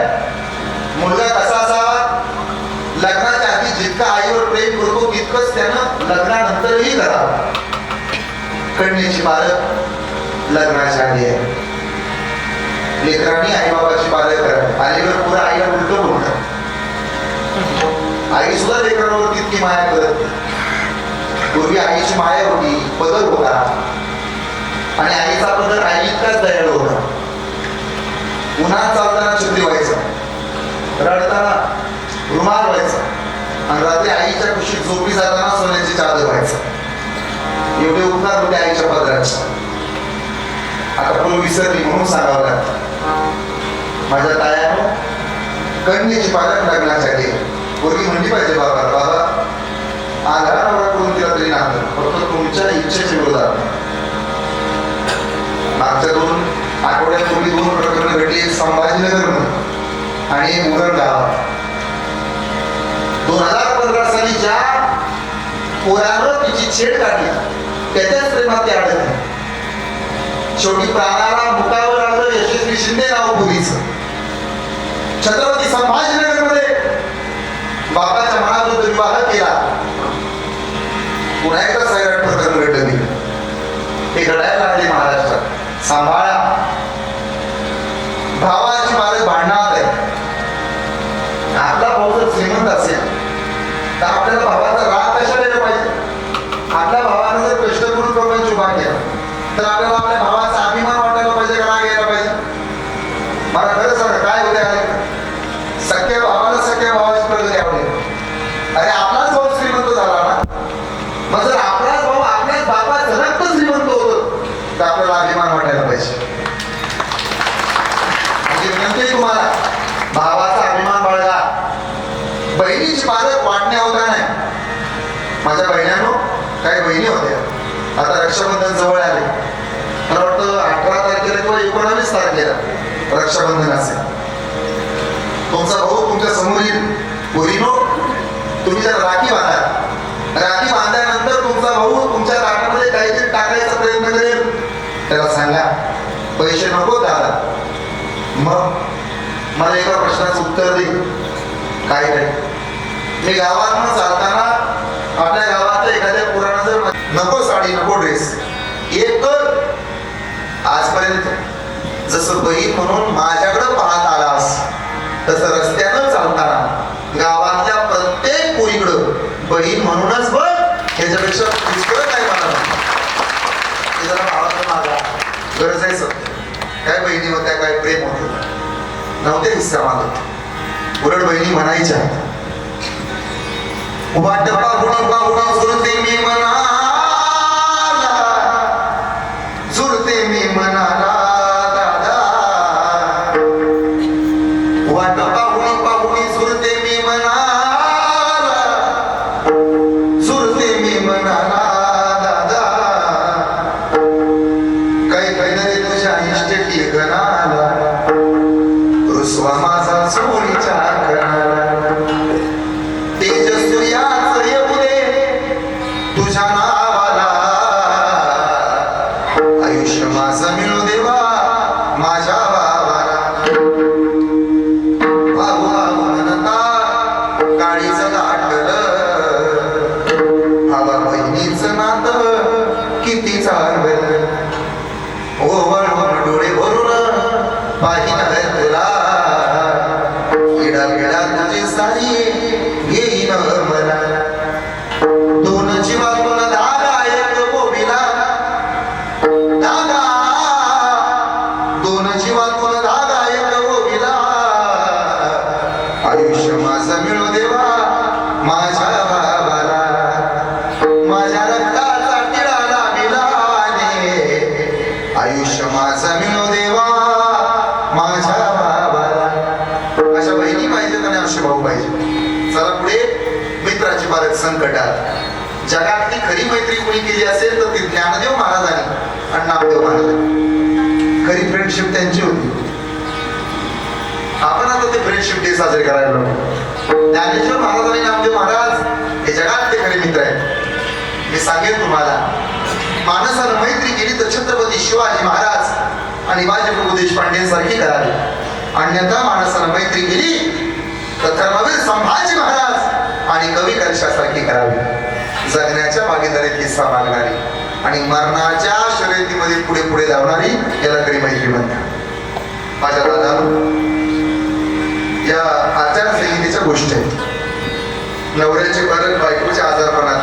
मुलगा कसा असावा? लग्नाच्या आधी जितका आईवर प्रेम करतो तितकंच त्यानं लग्नानंतरही करावं. कन्येची पालक लग्नाच्या आधी आहे. लेकरांनी आई बाबाची पालक करा. अलीकडे पुरा आईला उलट बोलतात. आई सुद्धा लेकरांवर तितकी माया करत. पूर्वी आईची माया होती, पदर होता आणि आईचा पदर आई इतकाच दयाळू होता. उन्हात चालताना छत्री व्हायचा, रडताना रुमाल व्हायचा आणि रात्री आईच्या कुशीत झोपी जाताना सोन्याची चादर व्हायचा. एवढे उपकार होते आईच्या पदराचे. आता पूर्वी विसरली म्हणून सांगावं लागतं. माझ्या तायानो, कन्येची पालक लग्नासाठी पूर्वी म्हणली पाहिजे बाबा, बाबा आला नवरा करून तिला तरी नांद, फक्त तुमच्या इच्छेच्या विरोधात. मागच्या 2 आठवड्यापूर्वी 2 प्रकरण घडली. एक संभाजीनगर मध्ये आणि एक उरण गावात. 2015 साली ज्या पोरानं तिची छेड काढली त्याच्याच प्रेमात ते अडकले. शेवटी प्राणाला मुकावं लागलं यशस्वी शिंदे नाव पुरीचं. छत्रपती संभाजीनगर मध्ये बापाच्या मनातून विवाह केला. पुन्हा एकदा सैराट प्रकरण घडलं. हे घडायला लागले महाराष्ट्रात. सांभाळा. भावाची पालक भांडणात आहे. आपला भाऊ जर श्रीमंत असेल तर आपल्याला भावाचा राग कशा द्यायला पाहिजे? आपल्या भावानं जर कष्ट करून प्रपंच उभा केला तर आपल्याला आपल्या भावाचा अभिमान वाटायला पाहिजे का राग यायला पाहिजे? मला खरं सांगा, काय होते सख्या भावाला सख्या भावाची प्रगती आवडेल. अरे आपलाच भाऊ श्रीमंत झाला ना, मग जर आपलाच भाऊ आपल्याच बापाचं रक्त श्रीमंत होतो तर आपल्याला अभिमान वाटायला पाहिजे. म्हणजे तुम्हाला भावाचा अभिमान बाळगा. बहिणीची पालक वाटण्या होता नाही. माझ्या बहिण्यानो, काही बहिणी होत्या. आता रक्षाबंधन जवळ आले. मला वाटतं 18 तारखेला किंवा 19 तारखेला रक्षाबंधन असेल. तुमचा भाऊ तुमच्या समोर येईल. पोरीनो, तुम्ही जर राखी बांधा. राखी बांधल्यानंतर तुमचा भाऊ तुमच्या ताटामध्ये काहीतरी टाकायचा प्रयत्न करेल. त्याला सांगा, पैसे नको दादा. मग मला एका प्रश्नाचं उत्तर दे. काय काय? मी गावात चालताना आपल्या गावात एखाद्या पुराण जर नको साडी नको ड्रेस एक तर आजपर्यंत जसं बहीण म्हणून माझ्याकडे पाहत आलास तसं रस्त्यानं चालताना गावातल्या प्रत्येक पोरीकडं बहीण म्हणूनच बघ. ह्याच्यापेक्षा दुसरं काय मला हे जरा भावाचं माझा गरज आहे. सत्य काय बहिणी होत्या, काय प्रेम होतं नव्हते हिस्सा मागत. उलट बहिणी म्हणायच्या, वाट पाहुणा झुरते मी मनाला, झुरते मी मनाला दादा. वाट पाहुणी झुरते मी मनाला, झुरते मी मनाला दादा. काही रे तुझ्या इष्ट ठिकाणाला, रुसवा माझा चोळीच्या कणाला. तेजस्वी आज येऊ दे तुझ्या होती असेल तर ती ज्ञानदेव महाराजांनी आणि नामदेव महाराजांनी. खरी फ्रेंडशिप त्यांची होती. आपण आता ते फ्रेंडशिप डे साजरे करायला लागलो. ज्ञानेश्वर महाराज आणि नामदेव महाराज हे जगातले खरे मित्र आहेत. मी सांगेन तुम्हाला, माणसानं मैत्री केली तर छत्रपती शिवाजी महाराज आणि बाजीप्रभू देशपांडे सारखी करावी. अन्यथा माणसानं मैत्री केली तर धर्मवीर संभाजी महाराज आणि कवी कर्षासारखी करावी. जगण्याच्या भागीदारीत हिस्सा मागणारी आणि मरणाच्या शर्यतीमध्ये पुढे पुढे धावणारी याला खरी मैत्री म्हणतात. माझ्या दादा, या आचारसंहितेच्या गोष्टी आहेत. नवऱ्याचे बरं बायकोच्या आजारपणात.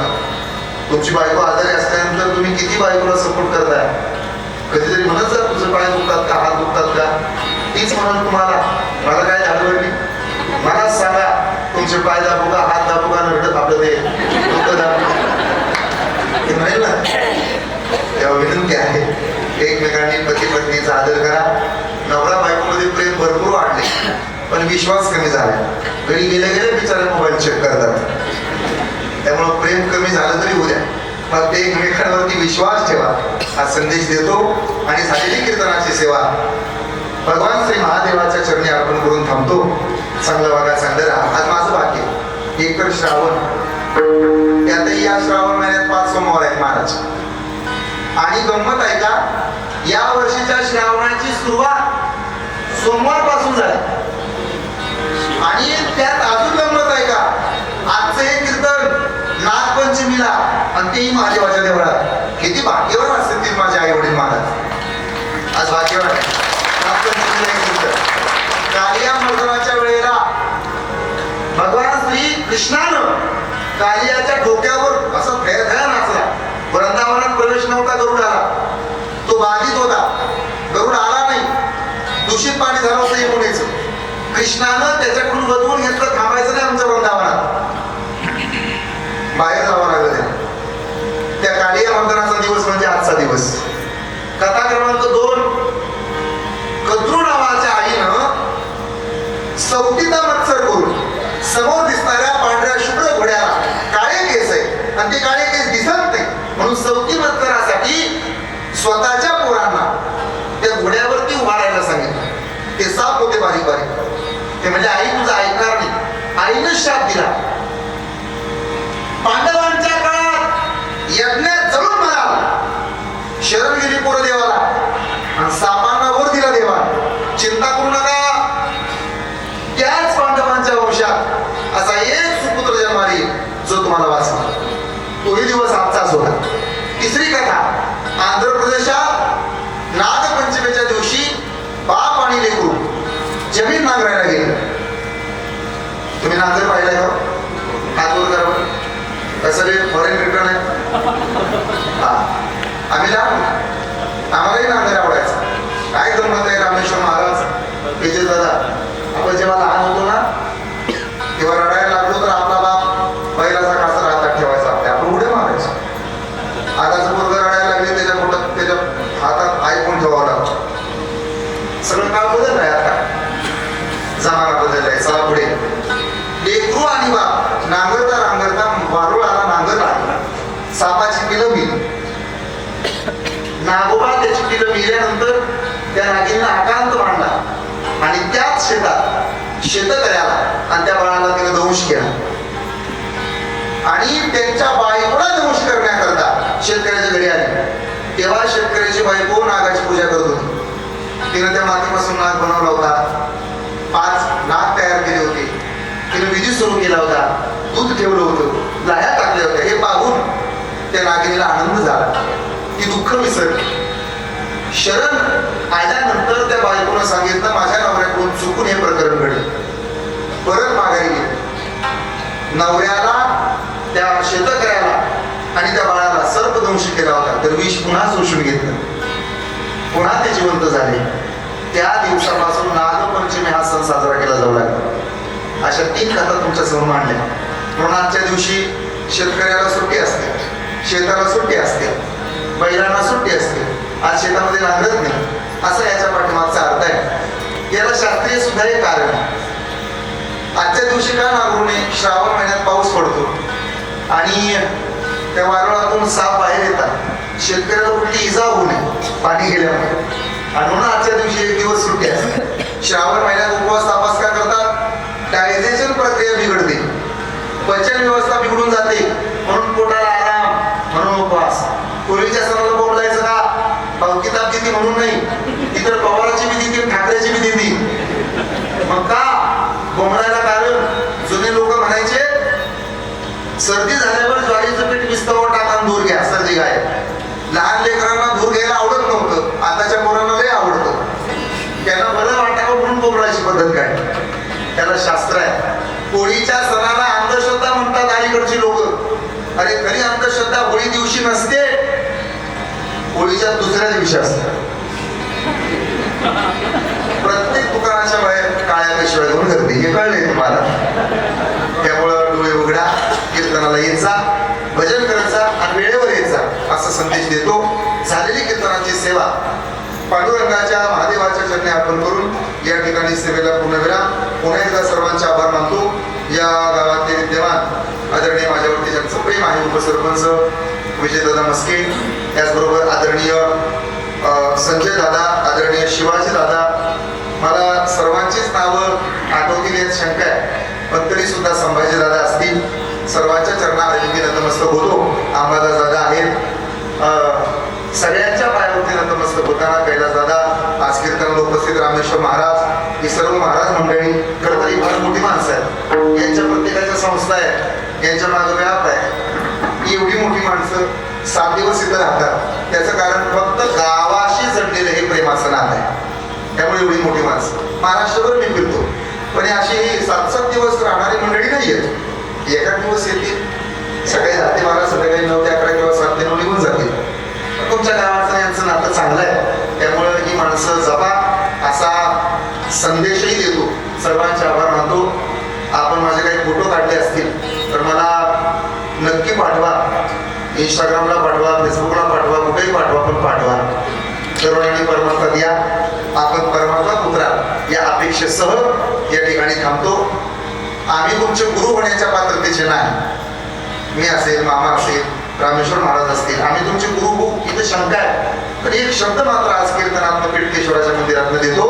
तुमची बायको आजारी असल्यानंतर तुम्ही किती बायकोला सपोर्ट करताय? कधीतरी म्हणत जा तुझं पाय दुखतात का, हात दुखतात का? तीच म्हणून तुम्हाला मला काय झालं नाही, मलाच सांगा तुमचे पाय दाबू का, हात दाबू का, नरडत आपलं ते डोकं दाबू नाही ना. तेव्हा विनंती आहे, एकमेकांनी पती पत्नीचा आदर करा. नवरा बायकोमध्ये प्रेम भरपूर वाढले पण विश्वास कमी झाला. घरी गेल्या गेल्या बिचारे मोबाईल चेक करतात. त्यामुळं प्रेम कमी झालं तरी उद्या फक्त एकमेकांवरती विश्वास ठेवा हा संदेश देतो. आणि झालेली कीर्तनाची सेवा भगवान श्री महादेवाच्या चरणी अर्पण करून थांबतो. चांगलं वागा, चांगलं राहा. आज माझं भाग्य एक तर श्रावण, त्यातही या श्रावण महिन्यात 5 सोमवार आहेत महाराज. आणि गंमत आहे का, या वर्षीच्या श्रावणाची सुरुवात सोमवार पासून झाली. आणि त्यात अजून गंमत आहे का, आजचं हे कीर्तन नागपंचमीला आणि तेही महादेवाच्या देवळात. किती भाग्यवान असतील माझे आई वडील महाराज. आज भाग्यवान नागपंचमीला हे कीर्तन. कालिया मर्दनाच्या वेळेला भगवान श्री कृष्णानं कालियाच्या डोक्यावर असं थया नाचला. वृंदावनात प्रवेश नव्हता गरुडाला, तो बाधित होता. गरुड आला नाही, दूषित पाणी झालं होतं यमुनेचं. कृष्णानं त्याच्याकडून वधवून घेतलं, थांबायचं नाही आमच्या वृंदावनात, बाहेर जावं लागलं त्याला. त्या कालिया मर्दनाचा दिवस म्हणजे आजचा दिवस. कथा क्रमांक 2, कद्रू नावाच्या आईनं सवतीचा मत्सर करून समोर दिसणाऱ्या पांढऱ्या शुभ्र घोड्याला काळे केस आहे आणि ते काळे केस दिसत नाही म्हणून सवती मत्सरासाठी स्वतःच्या पोरांना त्या घोड्यावरती उभा राहायला सांगितलं. ते साप होते बारीक बारीक. ते म्हणजे आई तुझं ऐकणार नाही. आईनं शाप दिला. पांडवांच्या काळात यज्ञात जळून म्हणाल शरण गेली पोरं देवाला आणि सापांना वर दिला देवा. चिंता करू नका, त्याच पांडवांच्या वंशात असा एक सुपुत्र जन्माला येईल जो तुम्हाला वाचवा. तोही दिवस आजचाच होता. तिसरी कथा, आंध्र प्रदेशात नागपंचमीच्या दिवशी बाप आणि लेकरू जमीन नांगरायला गेले. तुम्ही नांगर पाहिलाय का? हात वर करा. सगळे फॉरेन रिटर्न आहे. हा, आम्ही लहान आम्हालाही नांगर आवडायचा. काय गंमत आहे रामेश्वर महाराज, विजय दादा, आपण जेव्हा लहान होतो ना तेव्हा रडायला लागलो तर आपला बाप बैलाचा कासर हातात ठेवायचा, आपण उड्या मारायचो. आताचं पोरगं रडायला लागले त्याच्या पोटात त्याच्या हातात आयफोन ठेवावं लागतो. सगळं काळ बदललाय, आता जमाना बदललाय. चला पुढे. लेकरू आणि बाप नांगरता नांगरता वारुळाला नांगर लागला. सापाची पिलं मिली. नागोबा त्याची पिलं मिल्यानंतर त्या नागिनीला आकांत मांडला आणि त्याच शेतात शेतकऱ्याला आणि त्या बाळाला तिने दंश केला. आणि त्यांच्या बायकोला दंश करण्याकरता शेतकऱ्याच्या घरी आले. तेव्हा शेतकऱ्याची बायको नागाची पूजा करत होती. तिने त्या मातीपासून नाग बनवला होता. 5 नाग तयार केले होते. तिने विधी सुरू केला होता. दूध ठेवलं होतं, लाह्या टाकल्या होत्या. हे पाहून त्या नागिनीला आनंद झाला. ती दुःख विसरली. शरण आल्यानंतर त्या बायकोनं सांगितलं माझ्या नवऱ्याकडून चुकून हे प्रकरण घडलं. परत माघारी गेली. नवऱ्याला, त्या शेतकऱ्याला आणि त्या बाळाला सर्पदंश केला होता तर विष पुन्हा शोषून घेतलं. पुन्हा ते जिवंत झाले. त्या दिवसापासून नागपंचमी हा सण साजरा केला जाऊ लागला. अशा 3 कथा तुमच्या समोर मांडल्या. म्हणून आजच्या दिवशी शेतकऱ्याला सुट्टी असते, शेताला सुट्टी असते, बैलांना सुट्टी असते. आज शेतामध्ये नांगरत नाही, असा याच्या पाठीमागचा अर्थ आहे. याला शास्त्रीय सुद्धा एक कारण आहे. आजच्या दिवशी का नांगरू नये? श्रावण महिन्यात पाऊस पडतो आणि त्या वारुळातून साप बाहेर येतात, शेतकऱ्याला कुठली इजा होऊ नये पाणी गेल्यामुळे. आणि म्हणून आजच्या दिवशी एक दिवस सुट्टी असते. श्रावण महिन्यात उपवास तापास का करतात? डायजेशन प्रक्रिया बिघडते, पचन व्यवस्था बिघडून जाते, म्हणून पोटाला आराम म्हणून उपवास. पूर्वीच्या सणाला बोलायचं का? भाऊ किताब देते म्हणून नाही, इतर पवाराची बी देते, ठाकरेची बी देते. मग का बोंबलायला कारण? जुने लोक म्हणायचे सर्दी झाल्यावर ज्वारीचं पीठ विस्तवर टाका, दूर घ्या, सर्दी गाय. लहान लेकरांना दूर घ्यायला आवडत नव्हतं, आताच्या पोरांना लय आवडतं. त्यांना बरं वाटावं म्हणून बोंबलायची पद्धत काय? त्याला शास्त्र आहे. होळीच्या सणाला अंधश्रद्धा म्हणतात अलीकडची लोक. अरे खरी अंधश्रद्धा होळी दिवशी नसते, होळीच्या दुसऱ्या दिवशी असते. प्रत्येक दुकानाच्या बाहेर काळ्या पेशव्या घेऊन गर्दी, हे कळले तुम्हाला? त्यामुळं डोळे उघडा, कीर्तनाला येत जा, भजन करत जा आणि वेळेवर येत जा असा संदेश देतो. झालेली कीर्तनाची सेवा पांडुरंगाच्या महादेवाच्या चरणी अर्पण करून या ठिकाणी सेवेला पूर्णविराम. पुन्हा एकदा सर्वांचे आभार मानतो. या गावातले विद्यमान आदरणीय माझ्यावरती ज्यांचं प्रेम आहे उपसरपंच विजयदादा मस्के, त्याचबरोबर आदरणीय संजय दादा, आदरणीय शिवाजी दादा. मला सर्वांचीच नावं आठवतील यात शंका आहे, पण तरी सुद्धा संभाजी दादा असतील. सर्वांच्या चरणाखाली नतमस्तक होतो. अंबादास दादा आहेत, सगळ्यांच्या पायावरती नतमस्तक होताना कैलास दादा, आज कीर्तनाला उपस्थित रामेश्वर महाराज, ही सर्व महाराज मंडळी खरं तर ही फार मोठी माणसं आहेत. यांच्या प्रत्येकाच्या संस्था आहे, यांच्या मागे व्याप आहे. एवढी मोठी माणसं 7 दिवस इथं राहतात, त्याचं कारण फक्त गावाशी जडलेलं हे प्रेमाचं नातं आहे. त्यामुळे एवढी मोठी माणसं महाराष्ट्रभर मी फिरतो, पण अशी 7-7 दिवस राहणारी मंडळी नाही आहेत. एका दिवस येतील, सकाळी 10 ते 12, संध्याकाळी 9 ते 11 किंवा 7 ते 9 निघून जातील. तुमच्या गावाचं यांचं नातं चांगलं आहे, त्यामुळे ही माणसं जपा असा संदेशही देतो. सर्वांचे आभार मानतो. आपण माझे काही फोटो काढले असतील तर मला नक्की पाठवा, इंस्टाग्रामला पाठवा, फेसबुकला पाठवा, कुठेही पाठवा, पण पाठवा. सर्वांनी परमात्मा द्या, आपण परमात्मा पुत्रा या अपेक्षेसह या ठिकाणी थांबतो. आम्ही तुमचे गुरु होण्याच्या पात्रतेचे नाही. मी असेल, मामा असेल, रामेश्वर महाराज असतील, आम्ही तुमचे गुरु होऊ इथे शंका आहे. पण एक शब्द मात्र आज कीर्तनात्मक पिटकेश्वराच्या मंदिरात देतो,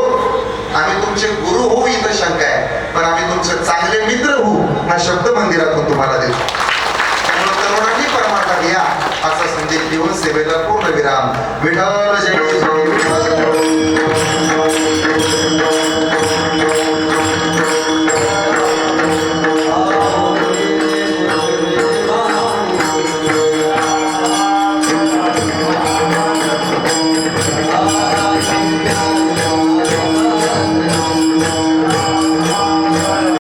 आम्ही तुमचे गुरु होऊ इथं शंका आहे, पण आम्ही तुमचे चांगले मित्र होऊ हा शब्द मंदिरातून तुम्हाला देतो. त्यामुळे तरुणांनी परमात्मा घ्या असा संदेश देऊन सेवेला पूर्ण विराम. विठ्ठल जय